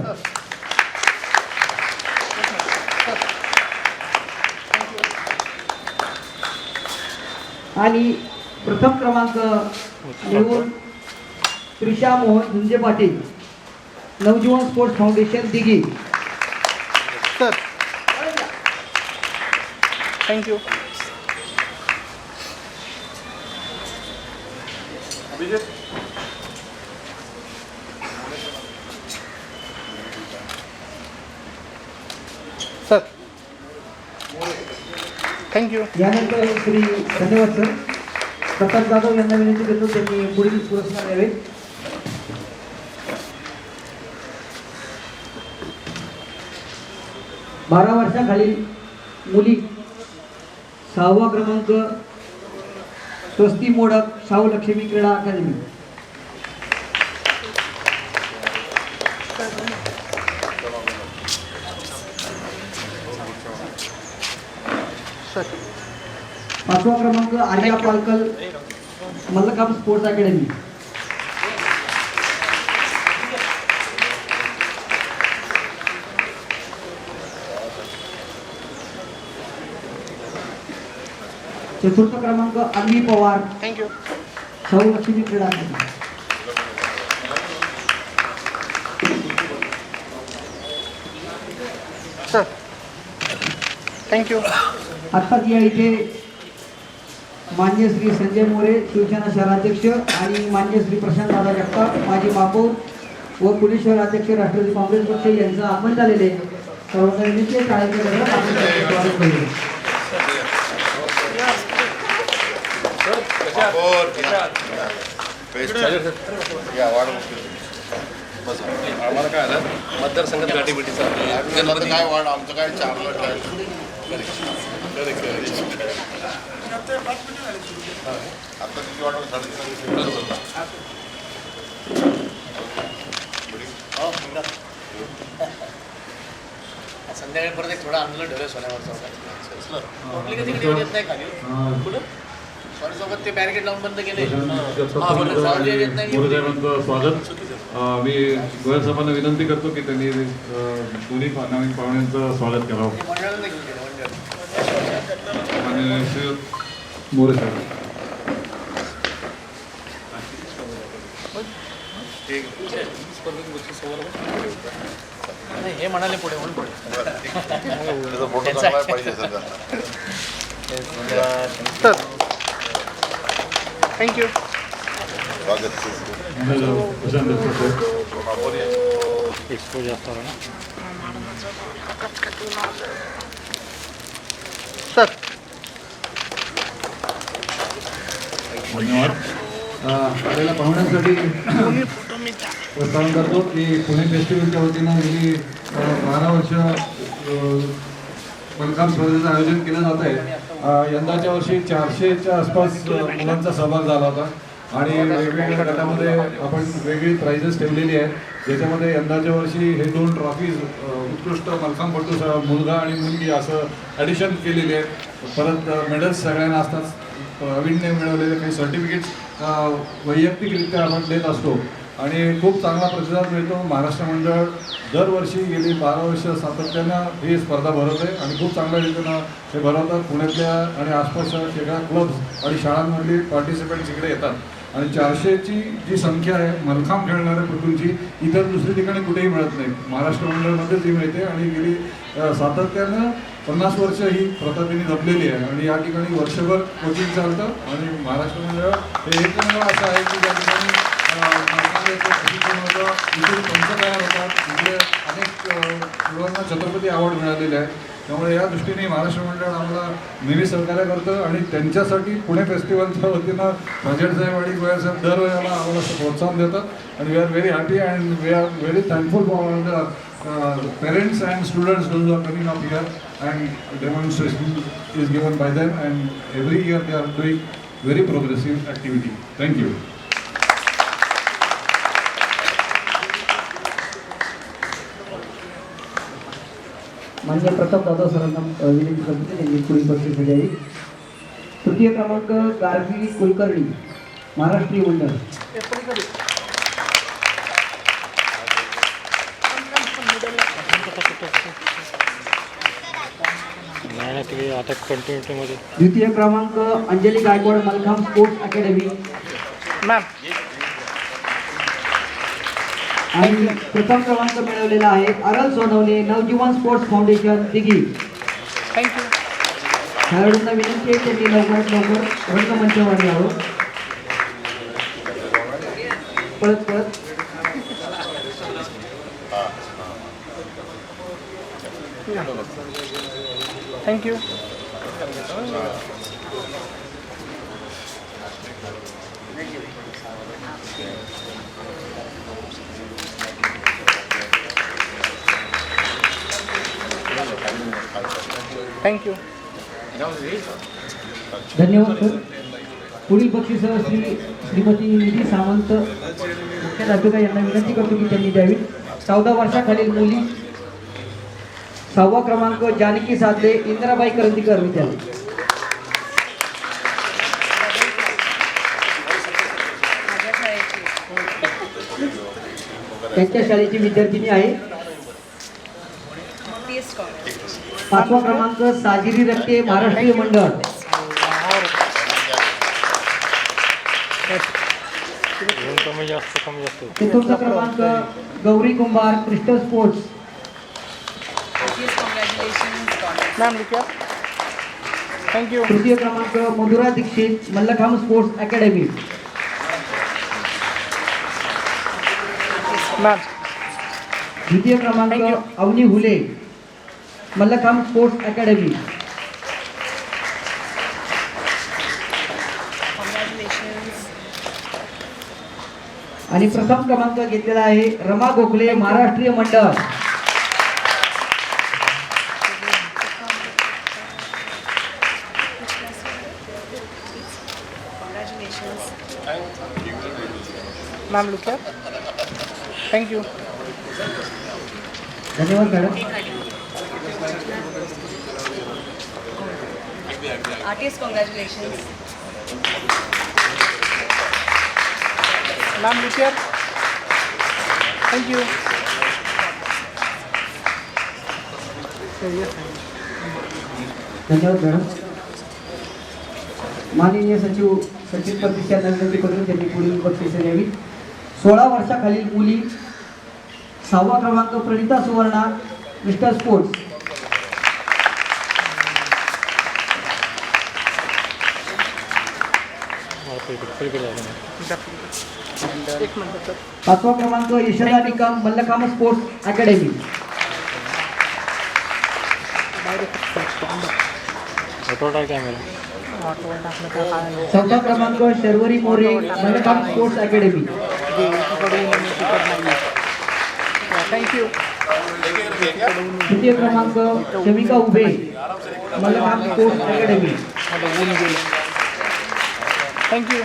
आणि प्रथम क्रमांक मिळवून Trisha Mohan Zunje Patil, Navjivan sports foundation Dighi. Sir thank you. Sir thank you. यानंतर श्री धन्यवाद सर. प्रताप जाधव यांना विनंती करतो त्यांनी पुढील पुरस्कार द्यावे. बारा वर्षाखालील मुली, 6वा क्रमांक स्वस्ती मोडक, साऊ लक्ष्मी क्रीडा अकादमी. सर 5वा क्रमांक आर्या पालकल, मल्लखांब स्पोर्ट्स अकॅडमी. चतुर्थ क्रमांक अन्वी पवार, थँक्यू. साऊ लक्ष्मी क्रीडा अकादमी. Sir thank you. आत्ताच या इथे मान्य श्री संजय मोरे, शिवसेना शहराध्यक्ष, आणि मान्य श्री प्रशांत दादा जगताप, माजी महापौर व पुणे शहराध्यक्ष राष्ट्रवादी काँग्रेस पक्ष यांचं आगमन झालेले. सर्वांना विनंती आहे टाळ्यांच्या गजरात आपण त्यांचे स्वागत करूया. आम्हाला काय आलं मतदारसंघात गाठीभेटीचा काय वाढ आमचं काय 4 लाख आता किती वाटलं 3.5 संध्याकाळी परत एक थोडं आंदोलन ठेवलं सोन्यावरचं येत नाही खाली कुठं सोन्यासोबत ते बॅरिकेड लावून बंद केले. स्वागत. मी गोयल साहेबांना विनंती करतो की त्यांनी दोन्ही नवीन पाहुण्यांचं स्वागत करावं. आणि श्री मोरे साहेब. हे म्हणाले पुढे म्हणून पुढे सर थँक्यू. सर धन्यवाद. आलेल्या पाहुण्यांसाठी प्रस्तावना करतो की पुणे फेस्टिवलच्या वतीनं गेली 12 वर्ष मलखांब स्पर्धेचं आयोजन केलं जात आहे. यंदाच्या वर्षी 400च्या आसपास मुलांचा सहभाग झाला होता आणि वेगवेगळ्या गटामध्ये आपण वेगळी प्राइजेस ठेवलेली आहे. ज्याच्यामध्ये यंदाच्या वर्षी हे 2 ट्रॉफीज उत्कृष्ट मलखांबपटू मुलगा आणि मुलगी असं ॲडिशन केलेली आहे. परत मेडल्स सगळ्यांना असतात. प्रवीणने मिळवलेले काही सर्टिफिकेट्स वैयक्तिकरित्या आपण देत असतो आणि खूप चांगला प्रतिसाद मिळतो. महाराष्ट्र मंडळ दरवर्षी गेली 12 वर्ष सातत्यानं ही स्पर्धा भरवते आणि खूप चांगल्या रीतीनं हे भरवतात. पुण्यातल्या आणि आसपासच्या सगळ्या क्लब्स आणि शाळांमधली पार्टिसिपंट्स इकडे येतात आणि 400ची जी संख्या आहे मलखांब खेळणाऱ्या पटूंची इतर दुसऱ्या ठिकाणी कुठेही मिळत नाही. महाराष्ट्र मंडळमध्येच ही मिळते आणि गेली सातत्यानं 50 वर्ष ही प्रथा त्यांनी जपलेली आहे आणि या ठिकाणी वर्षभर कोचिंग चालतं आणि महाराष्ट्र मंडळ हे एकमेव असं आहे की ज्या ठिकाणी प्रशिक्षण होतं, इथे पंच तयार होतात, इथे अनेक मुलांना छत्रपती अवॉर्ड मिळालेले आहे. त्यामुळे या दृष्टीने महाराष्ट्र मंडळ आम्हाला नेहमी सहकार्य करतं आणि त्यांच्यासाठी पुणे फेस्टिवलच्या वतीनं बजेट साहेब आणि गोयल साहेब दरवेळेला आम्हाला प्रोत्साहन देतात आणि we are very happy and we are very thankful for the parents and students those are coming up here and demonstration is given by them and every year they are doing very progressive activity. Thank you. मान्य प्रताप जाधव सरांना विनंती करतो त्यांनी पुढील बक्षीस द्यावी. तृतीय क्रमांक गार्गी कुलकर्णी महाराष्ट्रीय मंडळ. आता कंटिन्युटीमध्ये द्वितीय क्रमांक Anjali Gaikwad mallakhamb sports academy ma'am. आणि प्रथम क्रमांक मिळवलेला आहे अरल सोनवणे नवजीवन स्पोर्ट्स फाउंडेशन दिघी. थँक्यू. खेळाडूंना विनंती आहे त्यांनी लवकरात लवकर रंगमंचावर यावं. पळत थँक्यू. थँक्यू. धन्यवाद सर. पुढील बक्षीस श्रीमती निधी सावंत मुख्याध्यापिका यांना विनंती करतो की त्यांनी द्यावी. 14 वर्षाखालील मुली 6वा क्रमांक जानकी साधले इंदिराबाई करंदीकर विद्यालय. त्यांच्या शाळेची विद्यार्थिनी आहे. 5वा क्रमांक साजिरी रक्ते महाराष्ट्रीय मंडळ. कमी जास्त 4था क्रमांक Gauri Kumbhar crystal sports. Ma'am लिखिए. थँक्यू. तृतीय क्रमांक Madhura Dixit mallakhamb sports academy. Ma'am. द्वितीय क्रमांक अवनी हुले मल्लखांब स्पोर्ट्स अकॅडमी. आणि प्रथम क्रमांक घेतलेला आहे रमा गोखले महाराष्ट्रीय मंडळ. मॅम लिखिए. थँक्यू. धन्यवाद मॅडम. Artist, congratulations. मॅम लिखिए. थँक्यू. धन्यवाद मॅडम. माननीय सचिव सचिन प्रतिष्ठा विनंती करून त्यांनी पुढील बक्षीस द्यावी. 16 वर्षाखालील मुली 6वा क्रमांक प्रणिता सुवर्णा क्रिस्टल स्पोर्ट्स. एक मिनिट सर. 5वा क्रमांक Yashada Nikam mallakhamb sports academy. Camera चौथा क्रमांक Sharvari More mallakhamb sports academy. Thank you. तृतीय क्रमांक शमिका उभे मल्लखांब स्पोर्ट्स अकॅडमी. थँक्यू.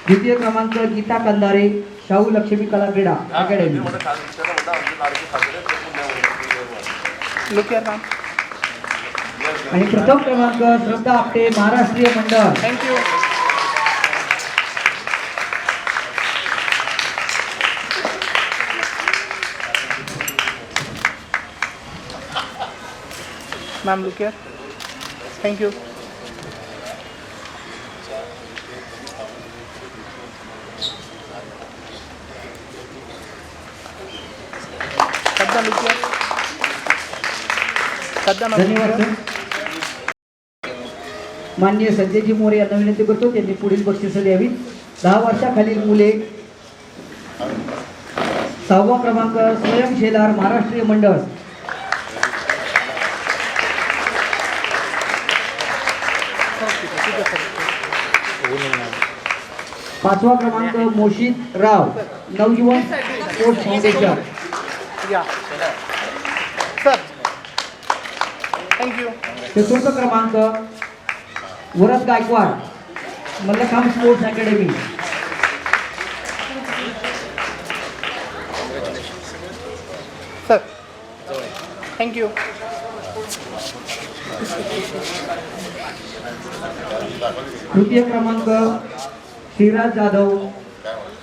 द्वितीय क्रमांक गीता कंदारे शाहू लक्ष्मी कला क्रीडा अकॅडमी. Look here ma'am. आणि प्रथम क्रमांक श्रद्धा आपटे महाराष्ट्रीय मंडळ. Thank you. Ma'am look here. Thank you. सध्या लुक हिअर. सध्या धन्यवाद सर. माननीय संजयजी मोरे यांना विनंती करतो त्यांनी पुढील बक्षिसं द्यावी. 10 वर्षाखालील मुले 6वा क्रमांक स्वयं शेलार महाराष्ट्रीय मंडळ. 5वा क्रमांक मोशित राव नवजीवन स्पोर्ट्स फाउंडेशन. या सर. थँक्यू. चतुर्थ क्रमांक Varad Gaikwad mallakhamb sports academy. Sir thank you. तृतीय क्रमांक श्रीराज जाधव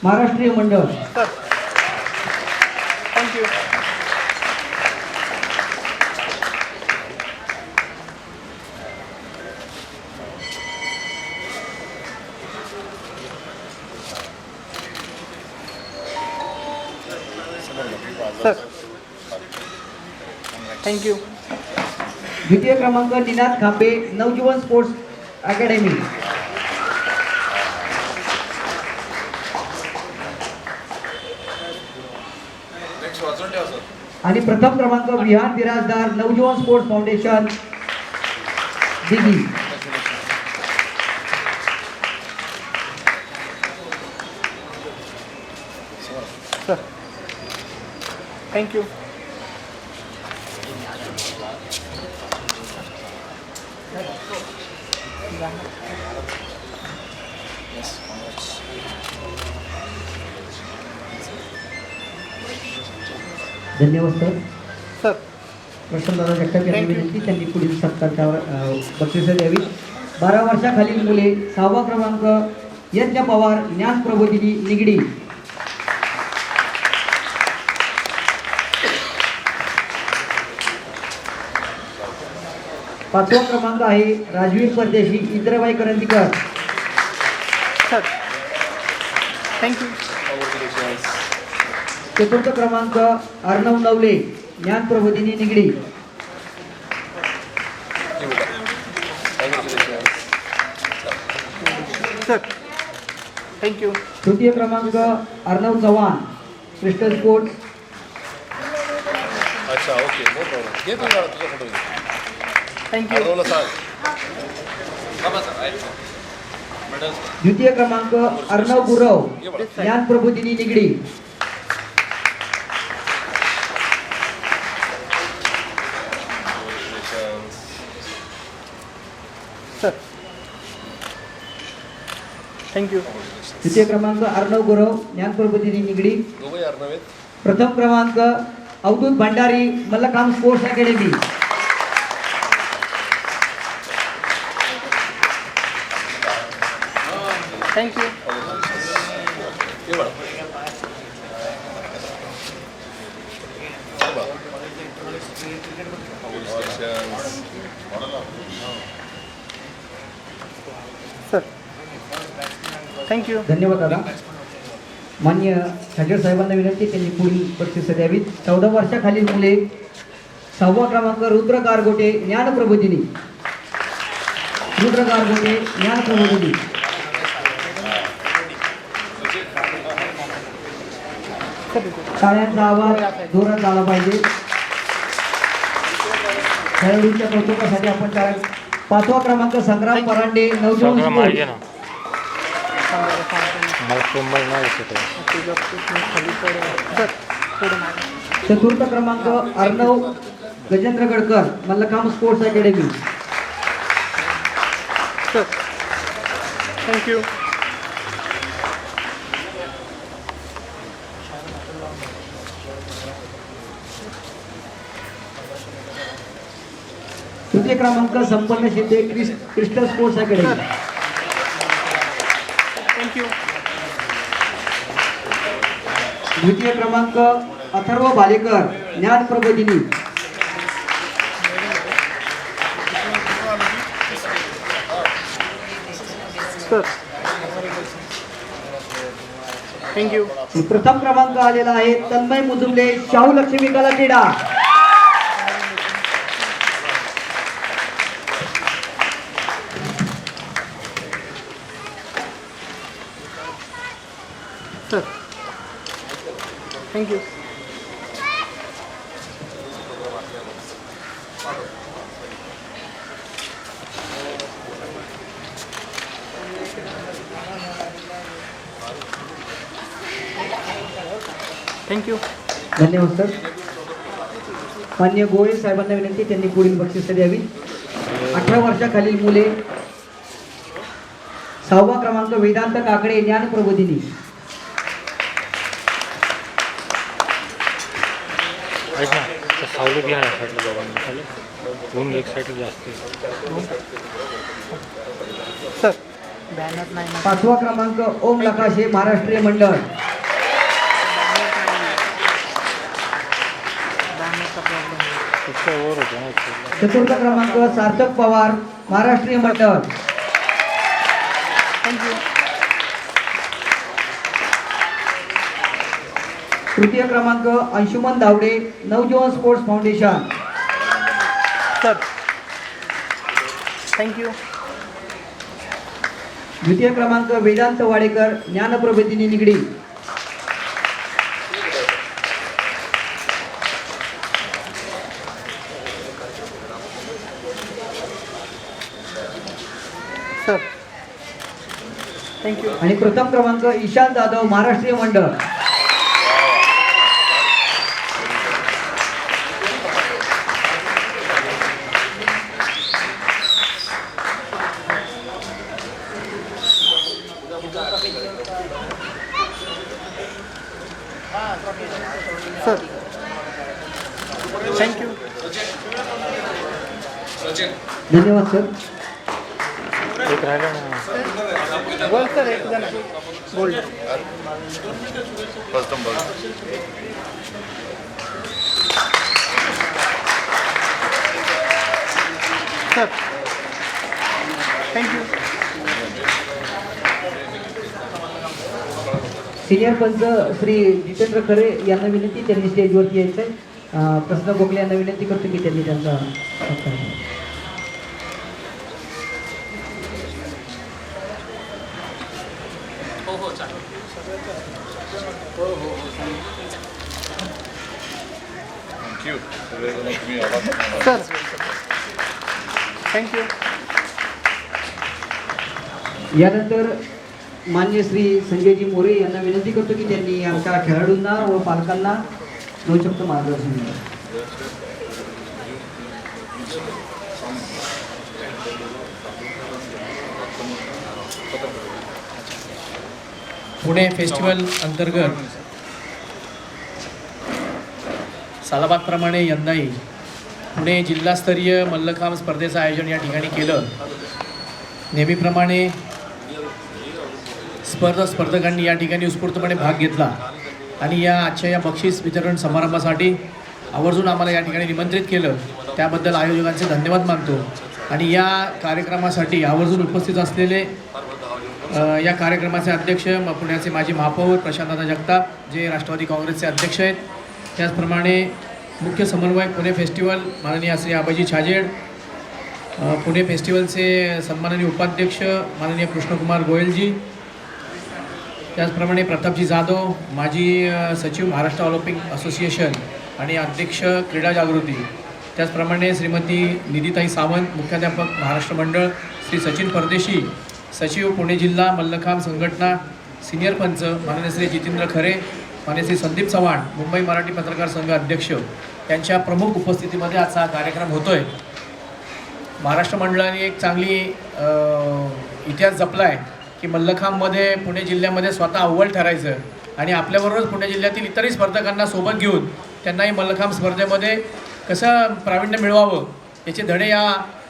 महाराष्ट्रीय मंडळ. Sir thank you. Sir thank you. द्वितीय क्रमांक निनाद खांबे नवजीवन स्पोर्ट्स अकॅडमी. आणि प्रथम क्रमांक Vihan Birajdar Navjivan sports foundation Dighi. Sir thank you. धन्यवाद सर. सर प्रसन्नदादा जगताप यांनी विनंती त्यांनी पुढील सत्कारच्या बक्षिसं द्यावी. 12 वर्षाखालील मुले 6वा क्रमांक यज्ञ पवार ज्ञान प्रबोधिनी निगडी. पाचवा क्रमांक आहे राजवीर परदेशी इंद्रबाई करंदीकर. Sir thank you. चतुर्थ क्रमांक अर्णव नवले ज्ञान प्रबोधिनी निगडी. Sir thank you. तृतीय क्रमांक Arnav Chavan crystal sports. Thank you. द्वितीय क्रमांक अर्णव गुरव ज्ञान प्रबोधिनी निगडी. Sir thank you. द्वितीय क्रमांक अर्णव गुरव ज्ञान प्रबोधिनी निगडी. प्रथम क्रमांक Avdhoot Bhandari mallakhamb sports academy. Thank you. Sir thank you. धन्यवाद दादा. मान्य ठाकर साहेबांना विनंती त्यांनी पुढील बक्षिसं द्यावीत. 14 वर्षाखालील मुले 6वा क्रमांक रुद्र गारगोटे ज्ञान प्रबोधिनी. रुद्र गारगोटे ज्ञान प्रबोधिनी. टाळ्यांचा आवाज जोरात झाला पाहिजे. खेळाडूंच्या कौतुकासाठी आपण टाळ्या 5वा क्रमांक संग्राम परांडे नवजोन संग्राम माहिती स्पोर्ट. आहे ना मला कंबल नाही दिसत आहे. चतुर्थ क्रमांक Arnav Gajendra Gadkar mallakhamb sports academy. Thank you. तृतीय क्रमांक Sampanna Shinde crystal sports academy. Thank you. द्वितीय क्रमांक अथर्व भालेकर ज्ञान प्रबोधिनी. थँक्यू. प्रथम क्रमांक आलेला आहे तन्मय मुजुमले शाहू लक्ष्मी कला क्रीडा. Sir thank you. थँक्यू. धन्यवाद सर. मान्य गोळे साहेबांना विनंती त्यांनी पुढील बक्षीस द्यावी. 18 वर्षाखालील मुले. 6वा क्रमांक वेदांत काकडे ज्ञान प्रबोधिनी. ऐक ना त्या सावलीत घ्या या साईडला दोघांनी खाली. ऊन एक साईडला जास्त आहे. सर बॅनर नाही ना. 5वा क्रमांक ओम नकाशे महाराष्ट्रीय मंडळ. तिथं वर होतं ना एक साईडला. चतुर्थ क्रमांक सार्थक पवार महाराष्ट्रीय मंडळ. थँक्यू. तृतीय क्रमांक अंशुमन धावडे नवजीवन स्पोर्ट्स फाउंडेशन. Sir thank you. द्वितीय क्रमांक वेदांत वाडेकर ज्ञान प्रबोधिनी निगडी. Sir thank you. आणि प्रथम क्रमांक ईशान जाधव महाराष्ट्रीय मंडळ. Sir thank you. धन्यवाद सर. एक राहिलं ना. गोल्ड सर एक जण गोल्ड. Sir thank you. सिनियर पंच श्री जितेंद्र खरे यांना विनंती त्यांनी स्टेजवरती यायचं आहे. प्रसन्न गोखले यांना विनंती करतो की त्यांनी त्यांचा सत्कार करावा. Sir thank you. यानंतर मान्य श्री संजयजी मोरे यांना विनंती करतो की त्यांनी आमच्या खेळाडूंना व पालकांना 2 शब्द मार्गदर्शन द्यावे. पुणे फेस्टिवल अंतर्गत सालाबादप्रमाणे यंदाही पुणे जिल्हास्तरीय मल्लखांब स्पर्धेचं आयोजन या ठिकाणी केलं. नेहमीप्रमाणे स्पर्धकांनी या ठिकाणी उत्स्फूर्तपणे भाग घेतला आणि या आजच्या या बक्षीस वितरण समारंभासाठी आवर्जून आम्हाला या ठिकाणी निमंत्रित केलं. त्याबद्दल आयोजकांचे धन्यवाद मानतो. आणि या कार्यक्रमासाठी आवर्जून उपस्थित असलेले या कार्यक्रमाचे अध्यक्ष पुण्याचे माजी महापौर प्रशांतदादा जगताप जे राष्ट्रवादी काँग्रेसचे अध्यक्ष आहेत. त्याचप्रमाणे मुख्य समन्वयक पुणे फेस्टिवल माननीय श्री आबाजी छाजेड, पुणे फेस्टिवलचे सन्माननीय उपाध्यक्ष माननीय कृष्णकुमार गोयलजी, त्याचप्रमाणे प्रतापजी जाधव माजी सचिव महाराष्ट्र ऑलिम्पिक असोसिएशन आणि अध्यक्ष क्रीडा जागृती, त्याचप्रमाणे श्रीमती निधीताई सावंत, मुख्याध्यापक महाराष्ट्र मंडळ, श्री सचिन परदेशी, सचिव पुणे जिल्हा मल्लखांब संघटना, सिनियर पंच माननीय श्री जितेंद्र खरे, माननीय श्री संदीप चव्हाण, मुंबई मराठी पत्रकार संघ अध्यक्ष यांच्या प्रमुख उपस्थितीमध्ये आजचा हा कार्यक्रम होतो आहे. महाराष्ट्र मंडळाने एक चांगली इतिहास जपला आहे की मल्लखांबमध्ये पुणे जिल्ह्यामध्ये स्वतः अव्वल ठरायचं आणि आपल्याबरोबरच पुणे जिल्ह्यातील इतरही स्पर्धकांना सोबत घेऊन त्यांनाही मल्लखांब स्पर्धेमध्ये कसं प्रावीण्य मिळवावं याचे धडे या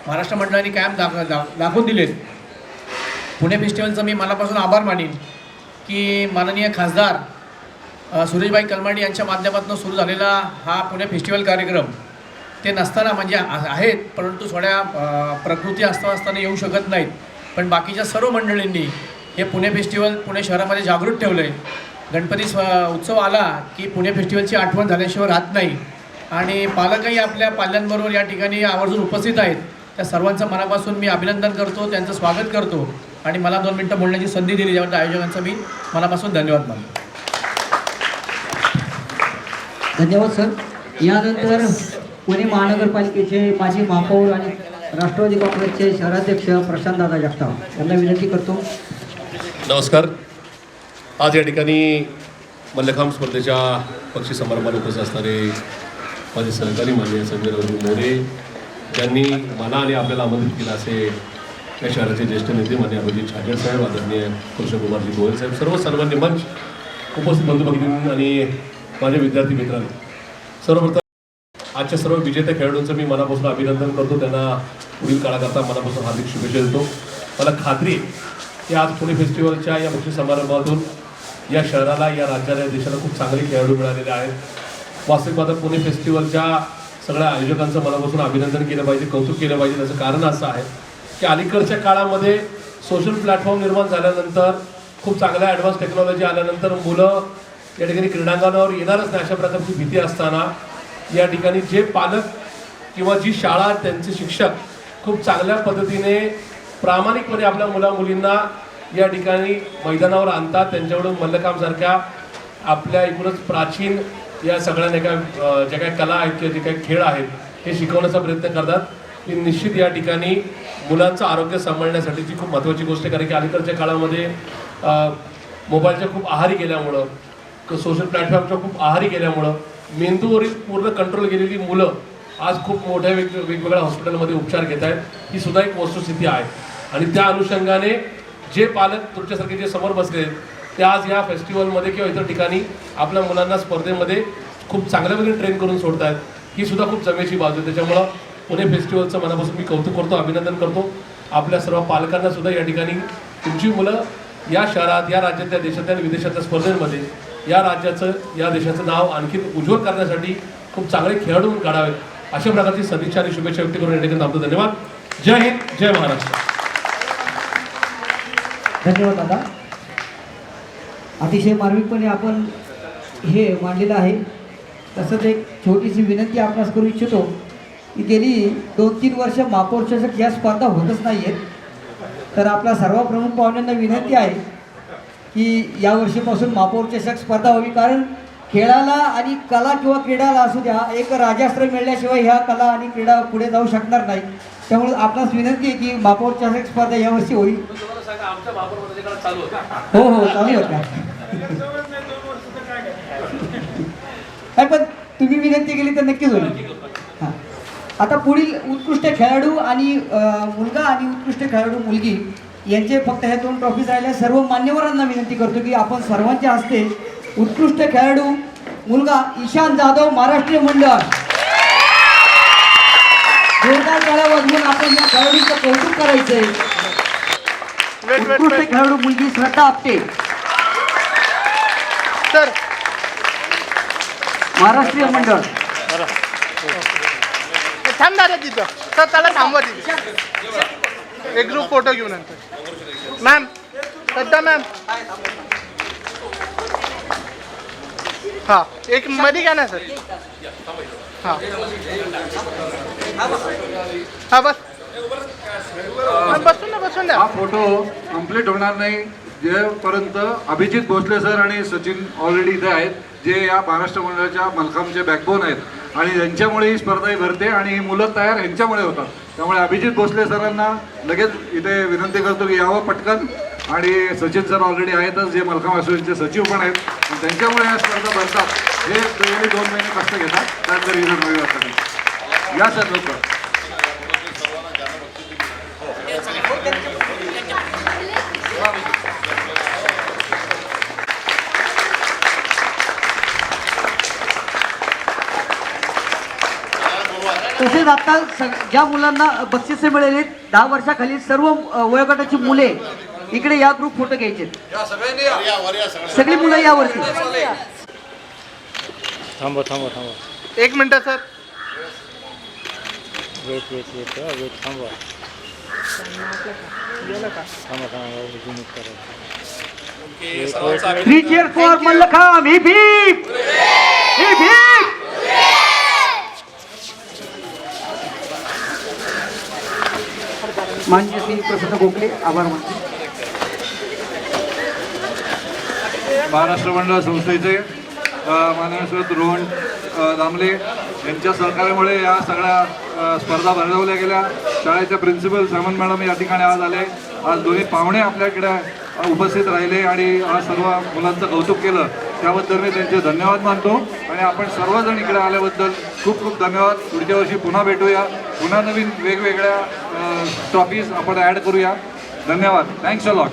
महाराष्ट्र मंडळाने कायम दाखवून दिलेत. पुणे फेस्टिवलचं मी मनापासून आभार मानीन की माननीय खासदार सुरेशभाई कलमाडी यांच्या माध्यमातून सुरू झालेला हा पुणे फेस्टिवल कार्यक्रम ते नसताना म्हणजे आहेत, परंतु थोड्या प्रकृती असताना येऊ शकत नाहीत, पण बाकीच्या सर्व मंडळींनी हे पुणे फेस्टिवल पुणे शहरामध्ये जागृत ठेवलं आहे. गणपती उत्सव आला की पुणे फेस्टिवलची आठवण झाल्याशिवाय राहत नाही आणि पालकही आपल्या पाल्यांबरोबर या ठिकाणी आवर्जून उपस्थित आहेत. त्या सर्वांचं मनापासून मी अभिनंदन करतो, त्यांचं स्वागत करतो आणि मला 2 मिनटं बोलण्याची संधी दिली त्याबद्दल आयोजकांचा मी मनापासून धन्यवाद मानतो. धन्यवाद सर. यानंतर पुणे महानगरपालिकेचे माजी महापौर आणि राष्ट्रवादी काँग्रेसचे शहराध्यक्ष प्रशांतदादा जगताप यांना विनंती करतो. नमस्कार. आज या ठिकाणी मल्लखांब स्पर्धेच्या बक्षीस समारंभाला उपस्थित असणारे माझे सहकारी माननीय संजयरावजी मोरे ज्यांनी मला आणि आपल्याला आमंत्रित केलं असे या शहराचे ज्येष्ठ नेते माननीय अभिजित छाजेड साहेब, आदरणीय कृष्णकुमारजी गोयल साहेब, सर्वांनी मंच उपस्थित बंधू भगिनी आणि माझे विद्यार्थी मित्रांनो, सर्वप्रथम आजच्या सर्व विजेत्या खेळाडूंचं मी मनापासून अभिनंदन करतो. त्यांना पुढील काळाकरता मनापासून हार्दिक शुभेच्छा देतो. मला खात्री आहे की आज पुणे फेस्टिवलच्या या बक्षीस समारंभातून या शहराला, या राज्याला, या देशाला खूप चांगले खेळाडू मिळालेले आहेत. वास्तविक आता पुणे फेस्टिवलच्या सगळ्या आयोजकांचं मनापासून अभिनंदन केलं पाहिजे, कौतुक केलं पाहिजे. त्याचं कारण असं आहे की अलीकडच्या काळामध्ये सोशल प्लॅटफॉर्म निर्माण झाल्यानंतर, खूप चांगल्या ॲडव्हान्स टेक्नॉलॉजी आल्यानंतर मुलं या ठिकाणी क्रीडांगणावर येणारच नाही अशा प्रकारची भीती असताना या ठिकाणी जे पालक किंवा जी शाळा, त्यांचे शिक्षक खूप चांगल्या पद्धतीने प्रामाणिकपणे आपल्या मुलींना या ठिकाणी मैदानावर आणतात, त्यांच्याकडून मल्लखांबसारख्या आपल्या एकूणच प्राचीन या सगळ्या ज्या काही कला आहेत किंवा जे काही खेळ आहेत हे शिकवण्याचा प्रयत्न करतात. ही निश्चित या ठिकाणी मुलांचं आरोग्य सांभाळण्यासाठीची खूप महत्त्वाची गोष्ट आहे. कारण की अलीकडच्या काळामध्ये मोबाईलच्या खूप आहारी गेल्यामुळं, सोशल प्लॅटफॉर्मच्या खूप आहारी गेल्यामुळं मेंदूवरील पूर्ण कंट्रोल गेलेली मुलं आज खूप मोठ्या वेगवेगळ्या हॉस्पिटलमध्ये उपचार घेत आहेत. ही सुद्धा एक वस्तुस्थिती आहे आणि त्या अनुषंगाने जे पालक तुमच्यासारखे जे समोर बसले ते आज या फेस्टिवलमध्ये किंवा इतर ठिकाणी आपल्या मुलांना स्पर्धेमध्ये खूप चांगल्या प्रकारे ट्रेन करून सोडत आहेत. ही सुद्धा खूप जमेची बाजू आहे. त्याच्यामुळं पुणे फेस्टिवलचं मनापासून मी कौतुक करतो, अभिनंदन करतो. आपल्या सर्व पालकांना सुद्धा या ठिकाणी तुमची मुलं या शहरात, या राज्यातल्या, देशातल्या आणि विदेशातल्या स्पर्धेमध्ये या राज्याचं, या देशाचं नाव आणखी उज्ज्वल करण्यासाठी खूप चांगले खेळाडू काढावेत अशा प्रकारची सदिच्छा आणि शुभेच्छा व्यक्त करून या ठिकाणी थांबतो. धन्यवाद. जय हिंद, जय महाराष्ट्र. धन्यवाद दादा. अतिशय मार्मिकपणे आपण हे मांडलेलं आहे. तसंच एक छोटीशी विनंती आपणास करू इच्छितो की गेली 2-3 वर्ष महापौर चषक या स्पर्धा होतच नाही आहेत. तर आपल्या सर्व प्रमुख पाहुण्यांना विनंती आहे की या वर्षीपासून महापौर चषक स्पर्धा व्हावी. कारण खेळाला आणि कला किंवा क्रीडाला असू द्या, एक राजास्त्र मिळल्याशिवाय ह्या कला आणि क्रीडा पुढे जाऊ शकणार नाही. त्यामुळे आपणास विनंती आहे की महापौर चषक स्पर्धा यावर्षी होईल. हो हो चालू होत्या. पण तुम्ही विनंती केली तर नक्कीच होईल. हां, आता पुढील उत्कृष्ट खेळाडू आणि मुलगा आणि उत्कृष्ट खेळाडू मुलगी यांचे फक्त ह्या 2 ट्रॉफीज राहिल्या. सर्व मान्यवरांना विनंती करतो की आपण सर्वांच्या हस्ते उत्कृष्ट खेळाडू मुलगा ईशान जाधव महाराष्ट्रीय मंडळ जोरदार टाळ्या वाजवून आपण या खेळाडूंचं कौतुक करायचंय. उत्कृष्ट खेळाडू मुलगी श्रद्धा आपटे सर महाराष्ट्रीय मंडळ. थांब दादा तिथं सर, त्याला थांबवा तिथे एक ग्रुप फोटो घेऊन नंतर. मॅम, श्रद्धा मॅम, हां एक मध्ये घ्या ना सर. हां हां बस बसून द्या. हा फोटो कम्प्लीट होणार नाही जेपर्यंत अभिजित भोसले सर आणि सचिन ऑलरेडी इथे आहेत, जे या महाराष्ट्र मंडळाच्या मल्लखांबचे बॅकबोन आहेत. आणि यांच्यामुळे ही स्पर्धा ही भरते आणि ही मुलं तयार यांच्यामुळे होतात. त्यामुळे अभिजित भोसले सरांना लगेच इथे विनंती करतो की यावं पटकन. आणि सचिन सर ऑलरेडी आहेतच, जे मलकाम असोसिएशनचे सचिव पण आहेत. त्यांच्यामुळे या स्पर्धा भरतात. हे गेले 2 महिने कष्ट घेतात. त्यानंतर रिझल्ट मिळवतात. या सर लवकर. तसेच आता ज्या मुलांना बक्षिसे मिळाली 10 वर्षाखाली सर्व वयोगटाची मुले इकडे या ग्रुप फोटो घ्यायचे. सगळी मुलं यावरती. थांबा थांबा थांबा 1 minute sir. Wait wait wait wait थांबा थांबा थांबा. 3 cheer for mallakhamb. Hip hip hip hip. माननीय श्री प्रसन्न गोखले आभार मानतो. महाराष्ट्र मंडळ संस्थेचे माननीय श्री रोहन दामले यांच्या सहकार्यामुळे या सगळ्या स्पर्धा भरवल्या गेल्या. शाळेचे प्रिन्सिपल सामंत मॅडम या ठिकाणी आज आले. आज दोन्ही पाहुणे आपल्याकडे उपस्थित राहिले आणि आज सर्व मुलांचं कौतुक केलं. त्याबद्दल मी त्यांचे धन्यवाद मानतो. आणि आपण सर्वजण इकडे आल्याबद्दल खूप खूप धन्यवाद. पुढच्या वर्षी पुन्हा भेटूया. पुन्हा नवीन वेगवेगळ्या ट्रॉफीज आपण ॲड करूया. धन्यवाद. Thanks a lot.